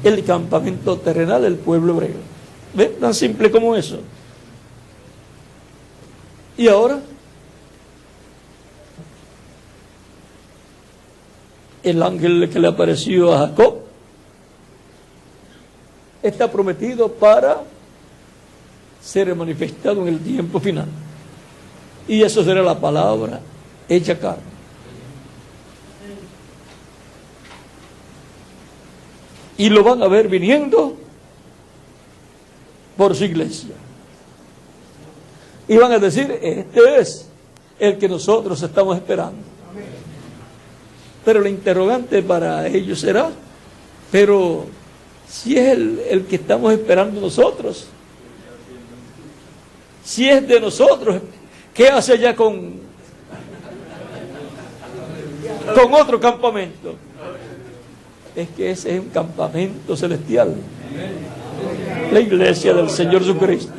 el campamento terrenal, el pueblo hebreo. ¿Ven? Tan simple como eso. Y ahora, el ángel que le apareció a Jacob está prometido para ser manifestado en el tiempo final. Y eso será la palabra hecha carne. Y lo van a ver viniendo por su iglesia. Y van a decir, este es el que nosotros estamos esperando. Pero la interrogante para ellos será, pero si es el que estamos esperando nosotros, si es de nosotros, ¿qué hace allá con otro campamento? Es que ese es un campamento celestial, la iglesia del Señor Jesucristo.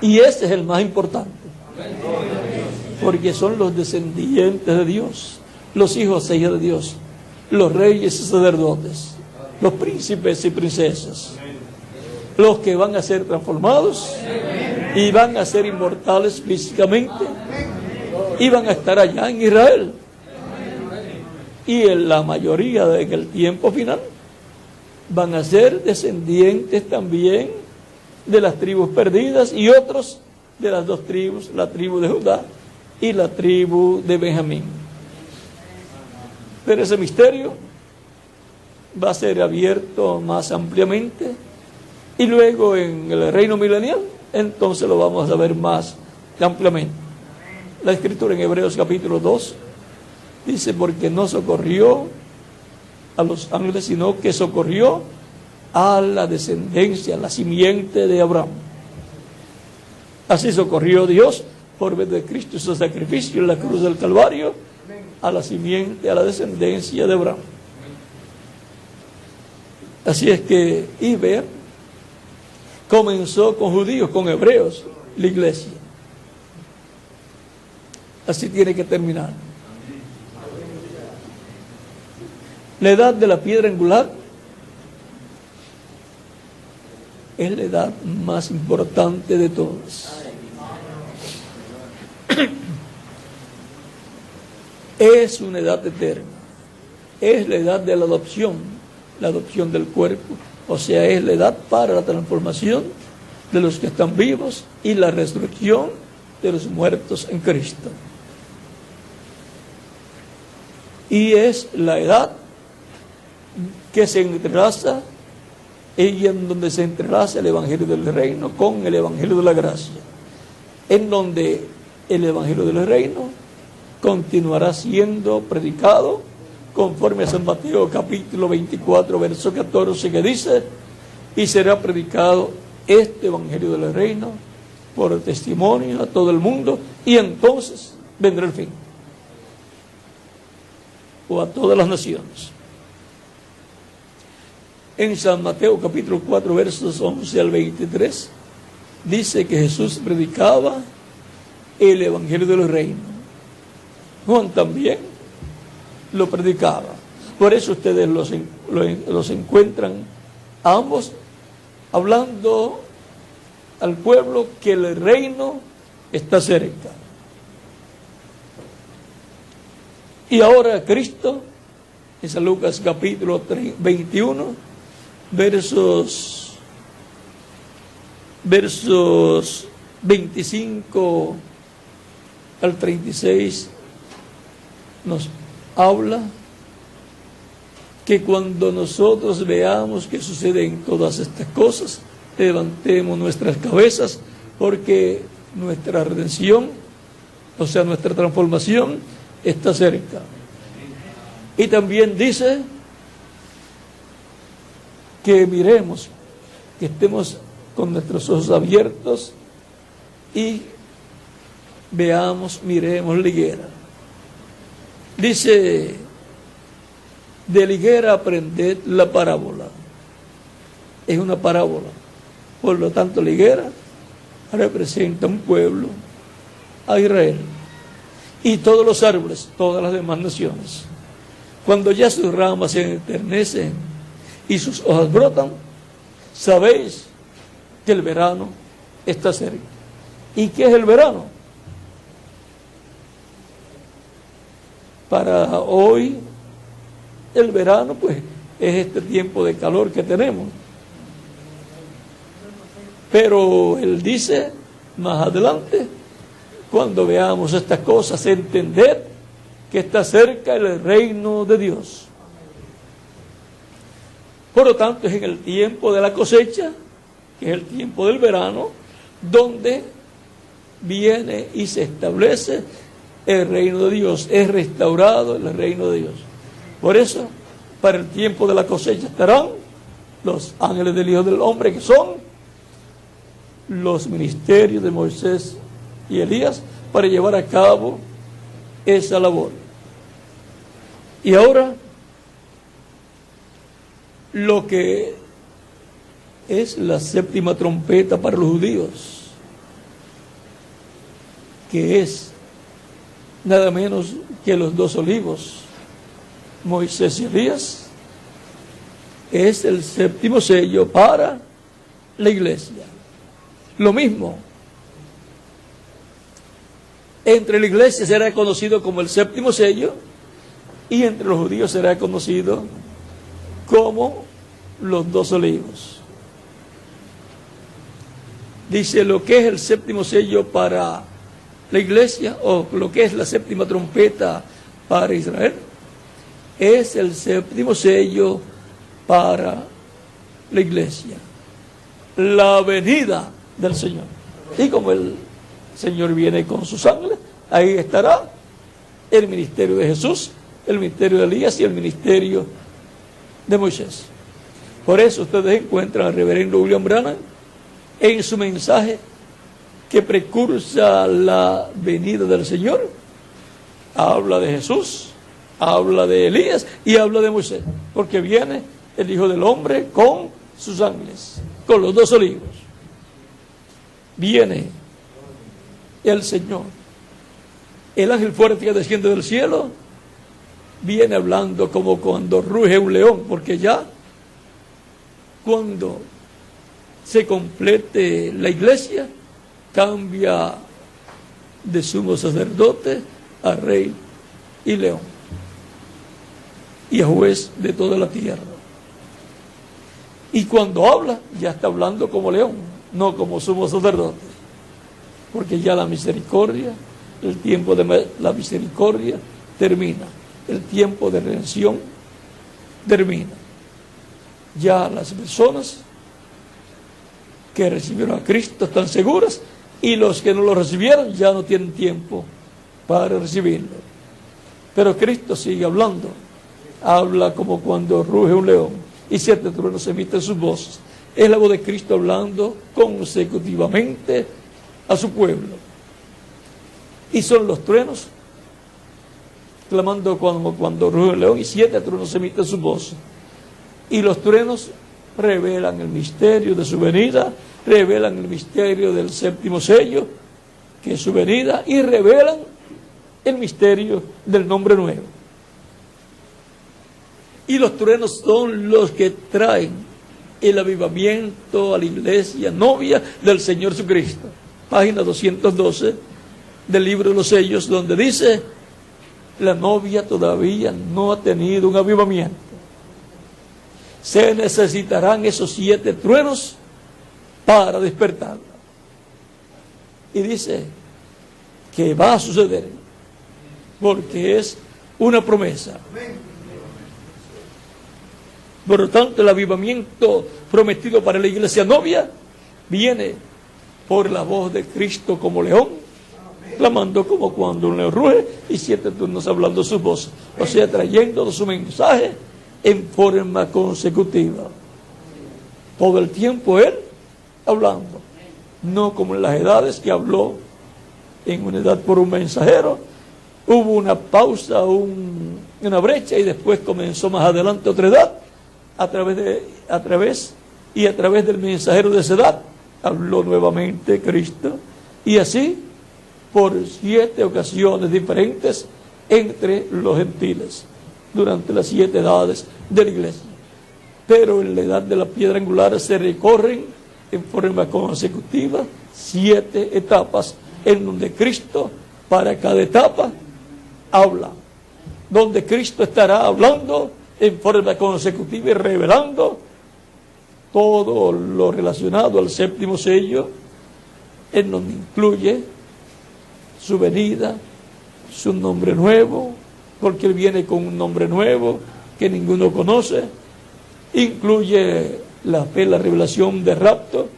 Y ese es el más importante, porque son los descendientes de Dios, los hijos e hijas de Dios, los reyes y sacerdotes, los príncipes y princesas, los que van a ser transformados y van a ser inmortales físicamente y van a estar allá en Israel. Y en la mayoría del tiempo final van a ser descendientes también de las tribus perdidas y otros de las dos tribus, la tribu de Judá y la tribu de Benjamín. Pero ese misterio va a ser abierto más ampliamente y luego en el reino milenial entonces lo vamos a ver más ampliamente. La escritura en Hebreos capítulo 2 dice, porque no socorrió a los ángeles, sino que socorrió a la descendencia, a la simiente de Abraham. Así socorrió Dios por medio de Cristo y su sacrificio en la cruz del Calvario a la simiente, a la descendencia de Abraham. Así es que, y vean, comenzó con judíos, con hebreos, la iglesia. Así tiene que terminar. La edad de la piedra angular es la edad más importante de todas. Es una edad eterna. Es la edad de la adopción del cuerpo. O sea, es la edad para la transformación de los que están vivos y la resurrección de los muertos en Cristo. Y es la edad que se entrelaza y en donde se entrelaza el Evangelio del Reino con el Evangelio de la Gracia, en donde el Evangelio del Reino continuará siendo predicado conforme a San Mateo capítulo 24 verso 14, que dice, y será predicado este Evangelio del Reino por testimonio a todo el mundo, y entonces vendrá el fin, o a todas las naciones. En San Mateo capítulo 4 versos 11 al 23 dice que Jesús predicaba el evangelio del reino. Juan también lo predicaba. Por eso ustedes los encuentran ambos hablando al pueblo que el reino está cerca. Y ahora Cristo, en San Lucas capítulo 21, versos 25 al 36, nos habla que cuando nosotros veamos que suceden todas estas cosas, levantemos nuestras cabezas, porque nuestra redención, o sea, nuestra transformación, está cerca. Y también dice que miremos, que estemos con nuestros ojos abiertos y veamos, miremos la higuera. Dice, de la higuera aprended la parábola. Es una parábola. Por lo tanto, la higuera representa un pueblo, a Israel, y todos los árboles, todas las demás naciones. Cuando ya sus ramas se enternecen y sus hojas brotan, sabéis que el verano está cerca. ¿Y qué es el verano? Para hoy, el verano, pues, es este tiempo de calor que tenemos. Pero él dice, más adelante, cuando veamos estas cosas, entender que está cerca el reino de Dios. Por lo tanto, es en el tiempo de la cosecha, que es el tiempo del verano, donde viene y se establece el reino de Dios, es restaurado el reino de Dios. Por eso, para el tiempo de la cosecha estarán los ángeles del Hijo del Hombre, que son los ministerios de Moisés y Elías, para llevar a cabo esa labor. Y ahora, lo que es la séptima trompeta para los judíos, que es nada menos que los dos olivos, Moisés y Elías, es el séptimo sello para la iglesia. Lo mismo, entre la iglesia será conocido como el séptimo sello, y entre los judíos será conocido como los dos olivos. Dice, lo que es el séptimo sello para la iglesia, o lo que es la séptima trompeta para Israel, es el séptimo sello para la iglesia, la venida del Señor. Y como el Señor viene con sus ángeles, ahí estará el ministerio de Jesús, el ministerio de Elías y el ministerio de Moisés. Por eso ustedes encuentran al reverendo William Branham en su mensaje que precursa la venida del Señor. Habla de Jesús, habla de Elías y habla de Moisés, porque viene el Hijo del Hombre con sus ángeles, con los dos olivos. Viene el Señor, el ángel fuerte que desciende del cielo, viene hablando como cuando ruge un león, porque ya cuando se complete la iglesia, cambia de sumo sacerdote a rey y león, y a juez de toda la tierra. Y cuando habla, ya está hablando como león, no como sumo sacerdote, porque ya la misericordia, el tiempo de la misericordia termina, el tiempo de redención termina. Ya las personas que recibieron a Cristo están seguras, y los que no lo recibieron ya no tienen tiempo para recibirlo. Pero Cristo sigue hablando, habla como cuando ruge un león y 7 truenos emiten sus voces. Es la voz de Cristo hablando consecutivamente a su pueblo. Y son los truenos clamando como cuando ruge un león y 7 truenos emiten sus voces. Y los truenos revelan el misterio de su venida, revelan el misterio del séptimo sello, que es su venida, y revelan el misterio del nombre nuevo. Y los truenos son los que traen el avivamiento a la iglesia novia del Señor Jesucristo. Página 212 del libro de los sellos, donde dice: la novia todavía no ha tenido un avivamiento. Se necesitarán esos 7 truenos para despertarla. Y dice que va a suceder, porque es una promesa. Por lo tanto, el avivamiento prometido para la iglesia novia viene por la voz de Cristo como león, clamando como cuando un león ruge, y 7 turnos hablando su voz, o sea, trayendo su mensaje en forma consecutiva. Todo el tiempo Él hablando, no como en las edades que habló en una edad por un mensajero. Hubo una pausa, una brecha, y después comenzó más adelante otra edad, a través del mensajero de esa edad habló nuevamente Cristo, y así por 7 ocasiones diferentes entre los gentiles durante las 7 edades de la iglesia. Pero en la edad de la piedra angular se recorren en forma consecutiva 7 etapas, en donde Cristo para cada etapa habla, donde Cristo estará hablando en forma consecutiva y revelando todo lo relacionado al séptimo sello, en donde incluye su venida, su nombre nuevo, porque Él viene con un nombre nuevo que ninguno conoce. Incluye la fe, la revelación de rapto,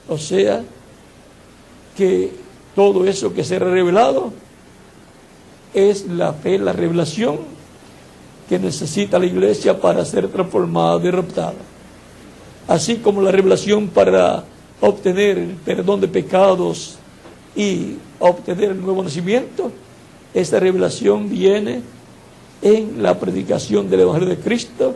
o sea, que todo eso que será revelado es la fe, la revelación que necesita la iglesia para ser transformada y raptada. Así como la revelación para obtener el perdón de pecados y obtener el nuevo nacimiento, esta revelación viene en la predicación del Evangelio de Cristo,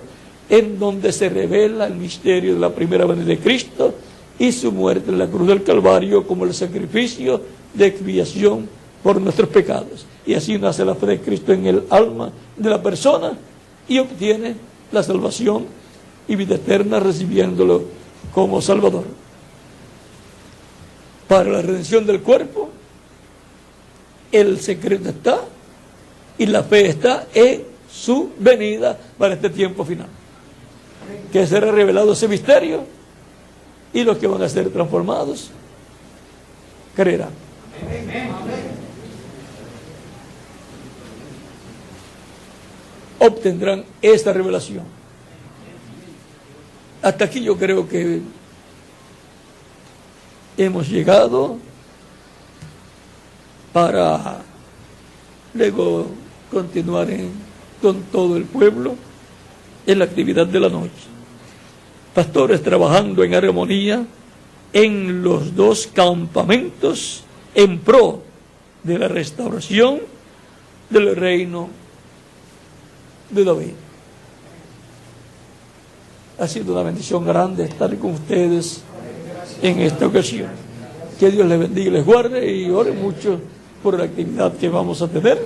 en donde se revela el misterio de la primera venida de Cristo y su muerte en la cruz del Calvario como el sacrificio de expiación por nuestros pecados. Y así nace la fe de Cristo en el alma de la persona y obtiene la salvación y vida eterna recibiéndolo como Salvador. Para la redención del cuerpo, el secreto está y la fe está en su venida para este tiempo final, que será revelado ese misterio, y los que van a ser transformados creerán. Obtendrán esta revelación. Hasta aquí yo creo que hemos llegado para luego continuar con todo el pueblo en la actividad de la noche. Pastores trabajando en armonía en los 2 campamentos en pro de la restauración del reino de David. Ha sido una bendición grande estar con ustedes en esta ocasión. Que Dios les bendiga y les guarde, y ore mucho por la actividad que vamos a tener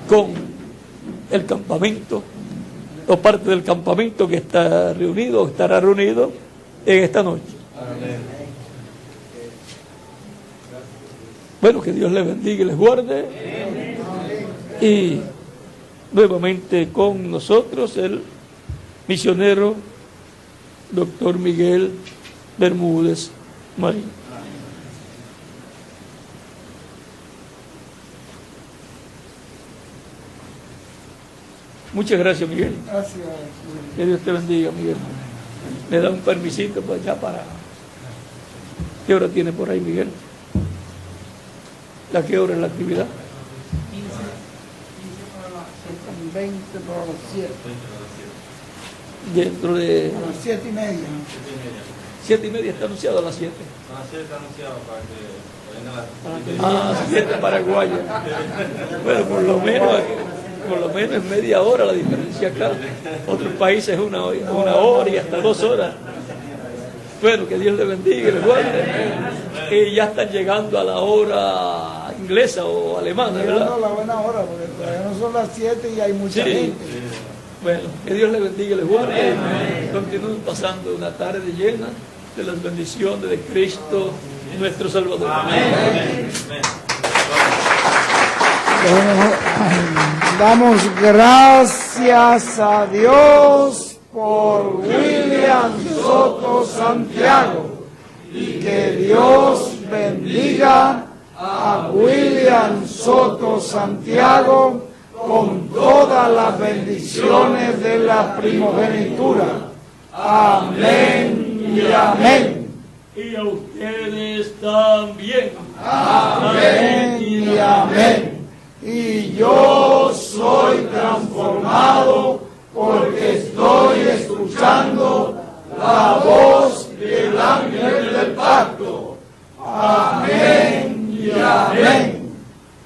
con el campamento, o parte del campamento que está reunido o estará reunido en esta noche. Bueno, que Dios les bendiga y les guarde. Y nuevamente con nosotros el misionero doctor Miguel Bermúdez Marín. Muchas gracias, Miguel. Gracias. Que Dios te bendiga, Miguel. Me da un permisito pues ya para... ¿Qué hora tiene por ahí, Miguel? ¿A qué hora es la actividad? 20 para las 7. Dentro de... A las 7:30. 7:30 está anunciado a las 7. A las 7 está anunciado para que venga la... 7 paraguayas. Bueno, por lo menos Por lo menos es media hora la diferencia acá. Otros países es una hora y hasta 2 horas. Bueno, que Dios le bendiga y le guarde. Y ya están llegando a la hora inglesa o alemana, Llegando ¿verdad? a la buena hora, porque todavía no son las 7 y hay mucha Sí. gente. Bueno, que Dios le bendiga y le guarde. Continúen pasando una tarde llena de las bendiciones de Cristo, nuestro Salvador. Bueno, damos gracias a Dios por William Soto Santiago y que Dios bendiga a William Soto Santiago con todas las bendiciones de la primogenitura. Amén y amén. Y a ustedes también. Amén y amén. Y yo soy transformado porque estoy escuchando la voz del ángel del pacto. Amén y amén.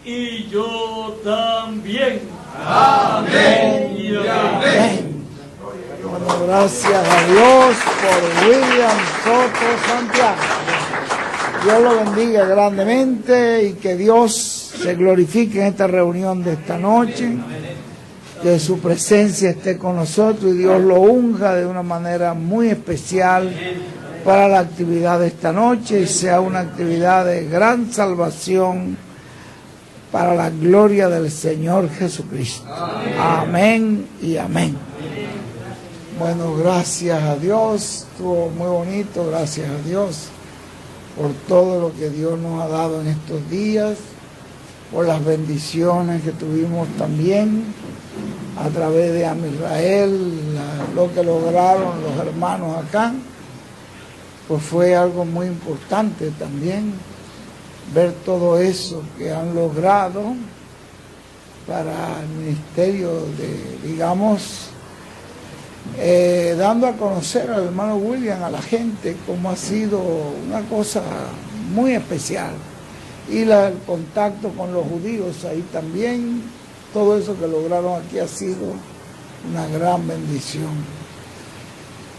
Y yo también. Amén y amén. Bueno, gracias a Dios por William Soto Santiago. Dios lo bendiga grandemente y que Dios se glorifique en esta reunión de esta noche, que su presencia esté con nosotros y Dios lo unja de una manera muy especial para la actividad de esta noche y sea una actividad de gran salvación para la gloria del Señor Jesucristo. Amén y amén. Bueno, gracias a Dios, estuvo muy bonito, gracias a Dios por todo lo que Dios nos ha dado en estos días, por las bendiciones que tuvimos también a través de Amisrael, lo que lograron los hermanos acá, pues fue algo muy importante también, ver todo eso que han logrado para el ministerio de, digamos, dando a conocer al hermano William, a la gente, como ha sido una cosa muy especial. Y el contacto con los judíos ahí también, todo eso que lograron aquí ha sido una gran bendición.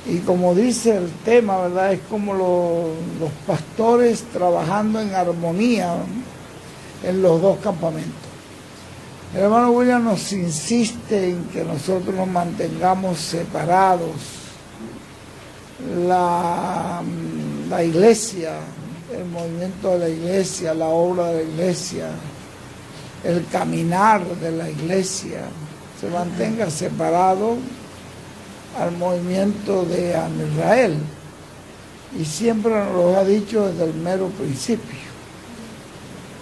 Y como dice el tema, ¿verdad? Es como los pastores trabajando en armonía en los dos campamentos. El hermano William nos insiste en que nosotros nos mantengamos separados. La iglesia, el movimiento de la iglesia, la obra de la iglesia, el caminar de la iglesia, se mantenga separado al movimiento de Amisrael. Y siempre nos lo ha dicho desde el mero principio.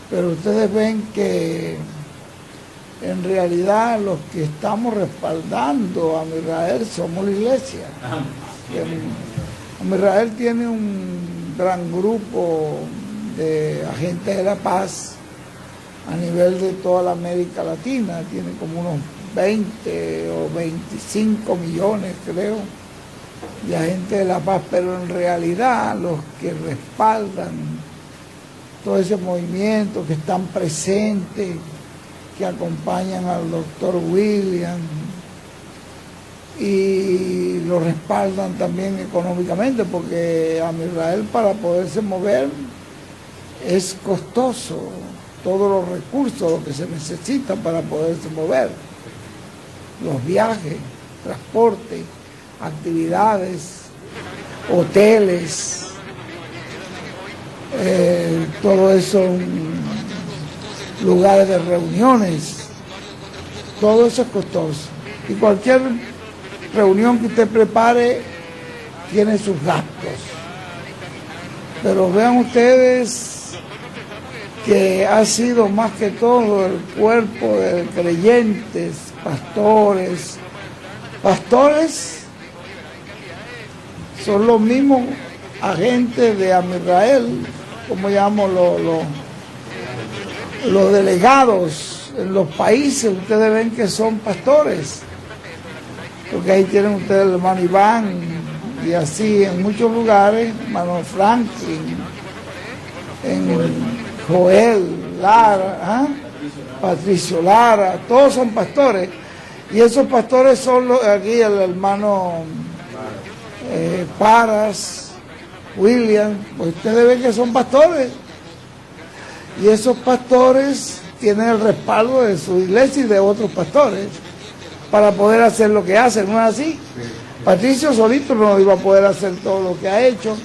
Pero ustedes ven que en realidad los que estamos respaldando a Amisrael somos la iglesia. Amisrael tiene un gran grupo de agentes de la paz a nivel de toda la América Latina, tiene como unos 20 o 25 millones, creo, de agentes de la paz, pero en realidad los que respaldan todo ese movimiento, que están presentes, que acompañan al doctor William y lo respaldan también económicamente, porque Amisrael, para poderse mover, es costoso, todos los recursos, lo que se necesita para poderse mover, los viajes, transporte, actividades, hoteles, todo eso, lugares de reuniones, todo eso es costoso. Y cualquier reunión que usted prepare tiene sus gastos. Pero vean ustedes que ha sido más que todo el cuerpo de creyentes, pastores son los mismos agentes de Amisrael, como llamamos los delegados en los países. Ustedes ven que son pastores, porque ahí tienen ustedes el hermano Iván, y así en muchos lugares, hermano Franklin, en Joel, Lara, Patricio Lara, todos son pastores. Y esos pastores son aquí el hermano Paras, William, pues ustedes ven que son pastores. Y esos pastores tienen el respaldo de su iglesia y de otros pastores para poder hacer lo que hacen, ¿no es así? Patricio solito no iba a poder hacer todo lo que ha hecho,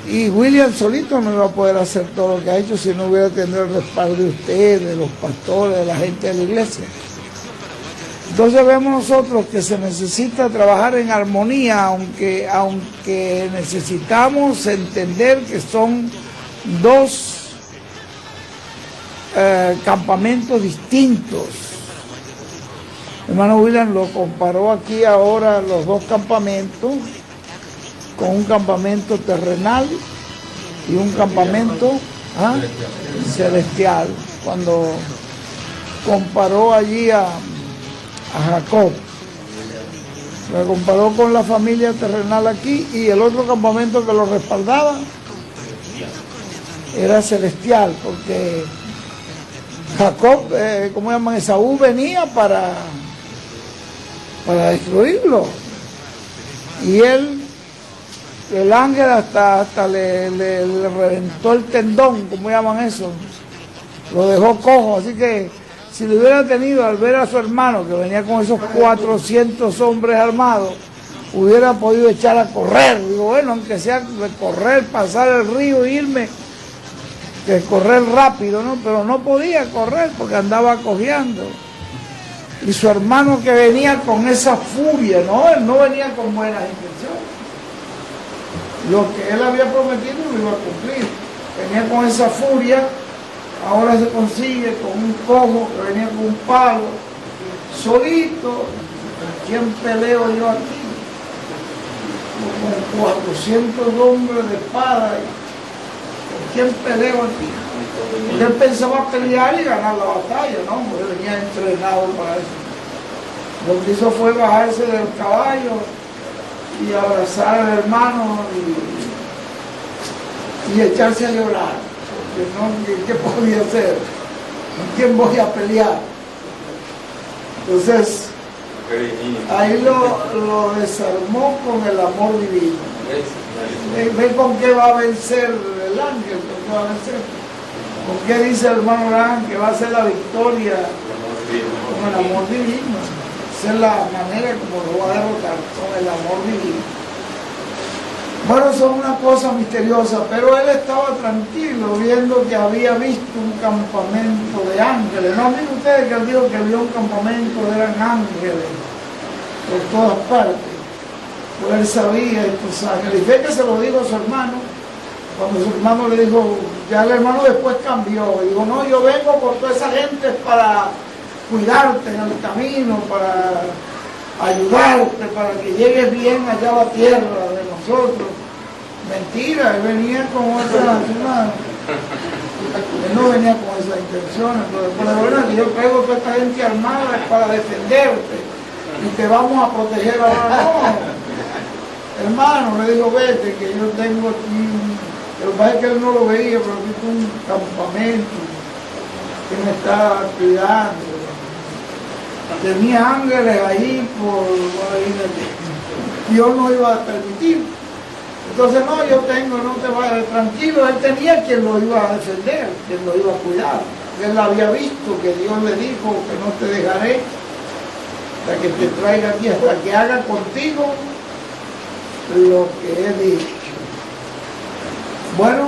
y William solito no iba a poder hacer todo lo que ha hecho si no hubiera tenido el respaldo de ustedes, de los pastores, de la gente de la iglesia. Entonces vemos nosotros que se necesita trabajar en armonía, aunque necesitamos entender que son dos campamentos distintos. Hermano William lo comparó aquí ahora los dos campamentos con un campamento terrenal y un campamento celestial, cuando comparó allí a Jacob. Lo comparó con la familia terrenal aquí, y el otro campamento que lo respaldaba era celestial, porque Jacob, ¿cómo llaman? Esaú venía para destruirlo, y el ángel hasta le reventó el tendón, ¿cómo llaman eso? Lo dejó cojo. Así que si lo hubiera tenido al ver a su hermano que venía con esos 400 hombres armados, hubiera podido echar a correr. Digo, bueno, aunque sea de correr, pasar el río, irme, que correr rápido, ¿no? Pero no podía correr porque andaba cojeando. Y su hermano que venía con esa furia, ¿no? Él no venía con buenas intenciones. Lo que él había prometido lo iba a cumplir. Venía con esa furia, ahora se consigue con un cojo que venía con un palo, solito. ¿Con quién peleo yo aquí? Con 400 hombres de espada. ¿Con quién peleo aquí? Porque él pensaba pelear y ganar la batalla, ¿no? Porque venía entrenado para eso. Lo que hizo fue bajarse del caballo y abrazar al hermano y echarse a llorar. Porque no, ¿qué podía hacer? ¿Con quién voy a pelear? Entonces, ahí lo desarmó con el amor divino. ¿Ve con qué va a vencer el ángel? ¿Con qué va a vencer? ¿Con qué dice el hermano Abraham que va a ser la victoria? Con el amor divino. Esa es la manera como lo va a derrotar, con el amor divino. Bueno, son una cosa misteriosa, pero él estaba tranquilo viendo que había visto un campamento de ángeles. No miren ustedes que él dijo que vio un campamento, eran ángeles por todas partes. Pues él sabía estos ángeles. Y ve que se lo dijo a su hermano. Cuando su hermano le dijo, ya el hermano después cambió, y dijo, no, yo vengo por toda esa gente para cuidarte en el camino, para ayudarte, para que llegues bien allá a la tierra de nosotros. Mentira, él venía con otra, él no venía con esas intenciones, pero por la verdad que yo traigo toda esta gente armada es para defenderte y te vamos a proteger ahora. No, hermano, le digo, vete, que yo tengo aquí lo que pasa es que él no lo veía, pero aquí fue un campamento que me estaba cuidando. Tenía ángeles ahí Dios no iba a permitir. Entonces, no, yo tengo, no te vayas, tranquilo. Él tenía quien lo iba a defender, quien lo iba a cuidar. Él había visto que Dios le dijo que no te dejaré hasta que te traiga aquí, hasta que haga contigo lo que he dicho. Bueno,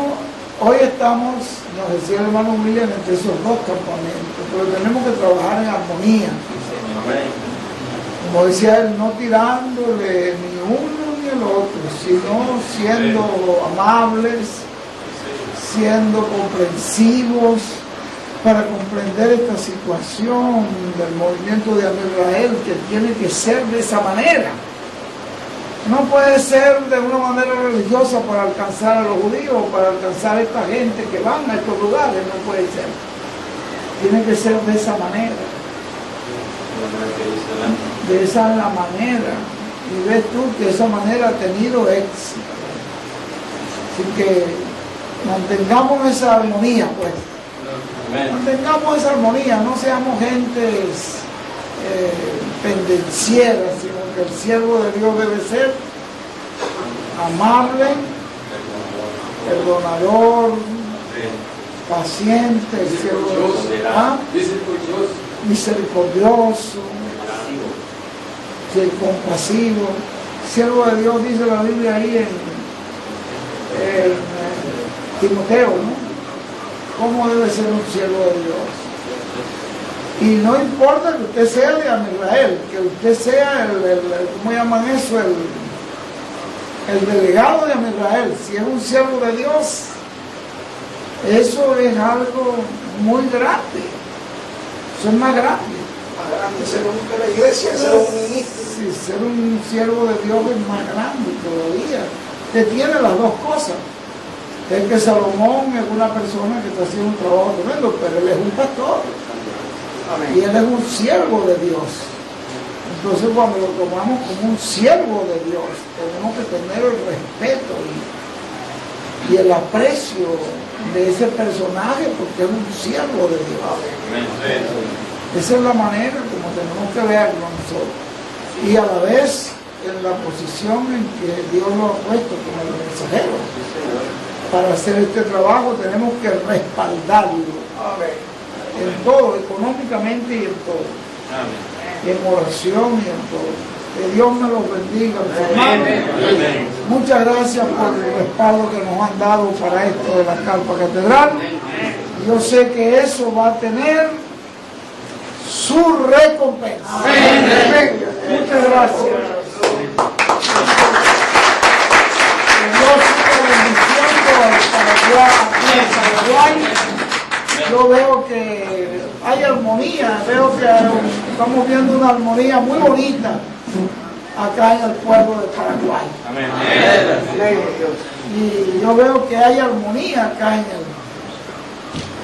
hoy estamos, nos decía el hermano William, entre esos dos campamentos, pero tenemos que trabajar en armonía. Como decía él, no tirándole ni uno ni el otro, sino siendo amables, siendo comprensivos, para comprender esta situación del movimiento de Israel, que tiene que ser de esa manera. No puede ser de una manera religiosa para alcanzar a los judíos, para alcanzar a esta gente que van a estos lugares, no puede ser. Tiene que ser de esa manera. De esa la manera. Y ves tú que esa manera ha tenido éxito. Así que mantengamos esa armonía, pues. Mantengamos esa armonía, no seamos gentes pendencieras, sino que el siervo de Dios debe ser amable, perdonador, paciente, el siervo de Dios, misericordioso, compasivo. Siervo de Dios, dice la Biblia ahí en Timoteo, ¿no? ¿Cómo debe ser un siervo de Dios? Y no importa que usted sea de Amisrael, que usted sea ¿cómo llaman eso? El delegado de Amisrael. Si es un siervo de Dios, eso es algo muy grande. Eso es más grande. Más grande ser un de la iglesia, ser un ministro. Sí, ser un siervo de Dios es más grande todavía. Que tiene las dos cosas. Es que Salomón es una persona que está haciendo un trabajo tremendo, pero él es un pastor. Y él es un siervo de Dios. Entonces, cuando lo tomamos como un siervo de Dios, tenemos que tener el respeto y el aprecio de ese personaje, porque es un siervo de Dios. Esa es la manera como tenemos que verlo nosotros. Y a la vez, en la posición en que Dios lo ha puesto como el mensajero. Para hacer este trabajo tenemos que respaldarlo. En todo, económicamente y en todo. Y en oración y en todo. Que Dios me los bendiga, mis hermanos. Muchas gracias por el respaldo que nos han dado para esto de la Carpa Catedral. Yo sé que eso va a tener su recompensa. Muchas gracias. Que Dios siga bendiciendo al Paraguay. Yo veo que hay armonía, veo que estamos viendo una armonía muy bonita acá en el pueblo de Paraguay. Amén. Y yo veo que hay armonía acá en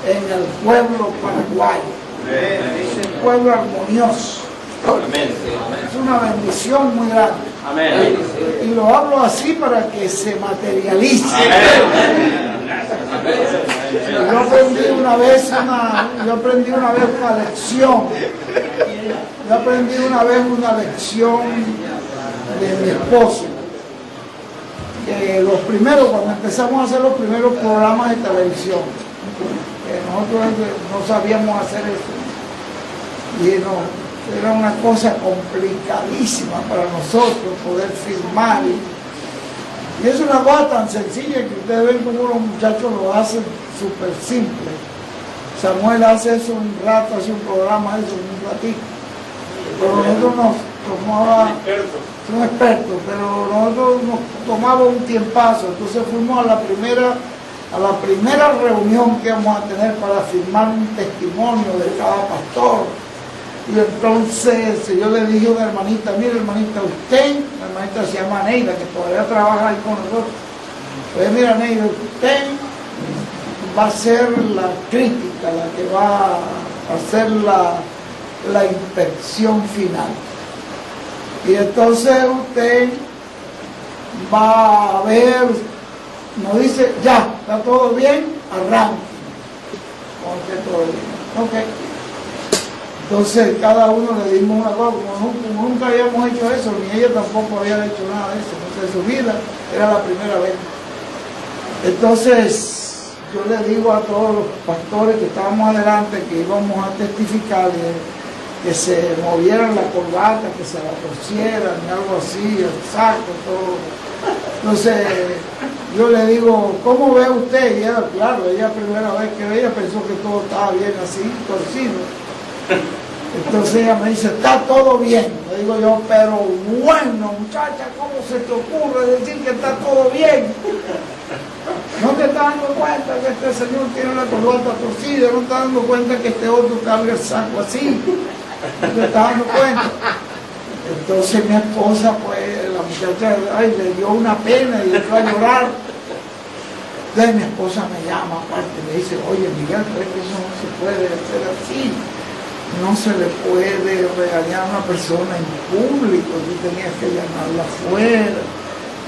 el pueblo paraguayo. Es el pueblo armonioso. Es una bendición muy grande. Amén. Y lo hablo así para que se materialice. Yo aprendí una vez una lección. Yo aprendí una vez una lección de mi esposo. Que cuando empezamos a hacer los primeros programas de televisión, que nosotros no sabíamos hacer eso. Y era una cosa complicadísima para nosotros poder filmar. Y es una cosa tan sencilla que ustedes ven como los muchachos lo hacen súper simple. Samuel hace eso un rato, hace un programa, eso un ratito. Pero nosotros nos tomaba, son expertos, pero nosotros nos tomaba un tiempazo. Entonces fuimos a la primera reunión que íbamos a tener para firmar un testimonio de cada pastor. Y entonces yo le dije a una hermanita, mire hermanita, usted, la hermanita se llama Neida, que todavía trabaja ahí con nosotros. Pues mira Neida, usted va a ser la crítica, la que va a hacer la inspección final. Y entonces usted va a ver, nos dice, ya, está todo bien, arranque. Todo bien. Ok. Entonces cada uno le dimos una cosa, como nunca habíamos hecho eso, ni ella tampoco había hecho nada de eso, entonces en su vida era la primera vez. Entonces yo le digo a todos los pastores que estábamos adelante que íbamos a testificar, que se movieran la corbata, que se la torcieran, algo así, el saco, todo. Entonces yo le digo, ¿cómo ve usted? Y ella, claro, ella primera vez que veía pensó que todo estaba bien así, torcido. Entonces ella me dice, está todo bien. Le digo yo, pero bueno, muchacha, ¿cómo se te ocurre decir que está todo bien? ¿No te estás dando cuenta que este señor tiene la corbata torcida? ¿No te estás dando cuenta que este otro carga el saco así? ¿No te estás dando cuenta? Entonces mi esposa, pues, la muchacha, le dio una pena y entró a llorar. Entonces mi esposa me llama aparte y me dice, oye Miguel, ¿crees que eso no se puede hacer así? No se le puede regañar a una persona en público, tú tenías que llamarla afuera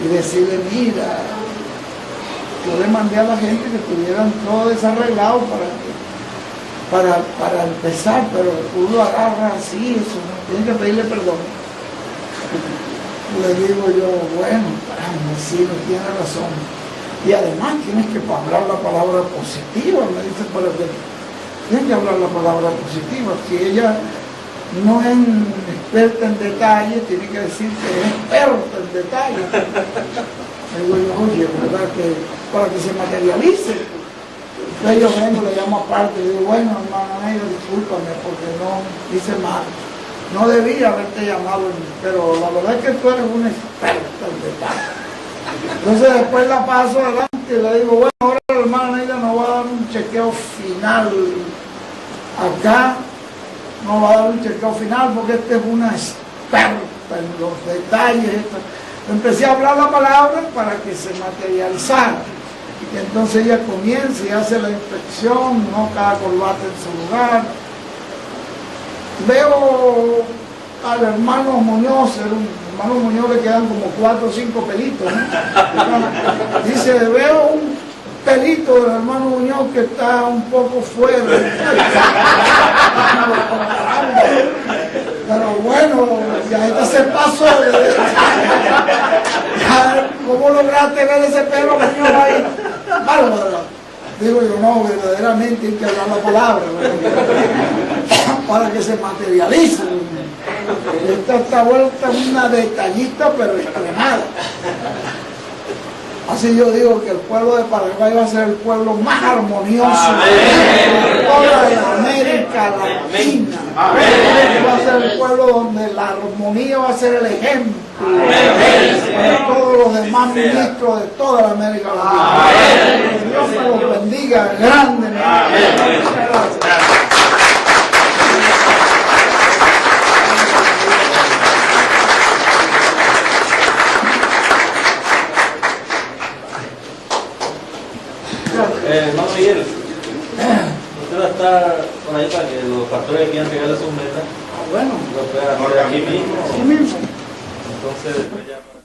y decirle, mira, yo le mandé a la gente que estuvieran todo desarreglado para que para empezar, pero uno agarra así, eso, ¿no? Tiene que pedirle perdón. Le digo yo, bueno, caramba, sí, no tiene razón. Y además tienes que hablar la palabra positiva, me dice, para que tienes que hablar la palabra positiva. Si ella no es experta en detalle, tiene que decir que es experta en detalle. Le digo yo, oye, ¿verdad? Que para que se materialice. Entonces yo vengo, le llamo aparte, le digo, bueno, hermana Neida, discúlpame porque no hice mal. No debía haberte llamado, pero la verdad es que tú eres una experta en detalle. Entonces después la paso adelante y le digo, bueno, ahora la hermana Neida nos va a dar un chequeo final acá. No va a dar un chequeo final porque esta es una experta en los detalles. Empecé a hablar la palabra para que se materializara. Y entonces ella comienza y hace la inspección, no cada corbata en su lugar. Veo al hermano Muñoz, hermano Muñoz le quedan como 4 o 5 pelitos, ¿no? Dice, veo un pelito del hermano Muñoz que está un poco fuera. Pero bueno, ya este se pasó. ¿Cómo lograste ver ese pelo, Muñoz, ahí? Bárbaro. Digo yo, no, verdaderamente hay que hablar la palabra, ¿verdad? Para que se materialice. Esta está vuelta una detallista, pero extremada. Así yo digo que el pueblo de Paraguay va a ser el pueblo más armonioso de toda América Latina. Va a ser el pueblo donde la armonía va a ser el ejemplo para todos los demás ministros de toda la América Latina. Que Dios me los bendiga grandemente. Muchas gracias. Hermano Miguel, usted va a estar por ahí para que los pastores quieran pegarle sus metas. Bueno, Lo puedan hacer aquí mismo. sí mismo. Entonces, después ya.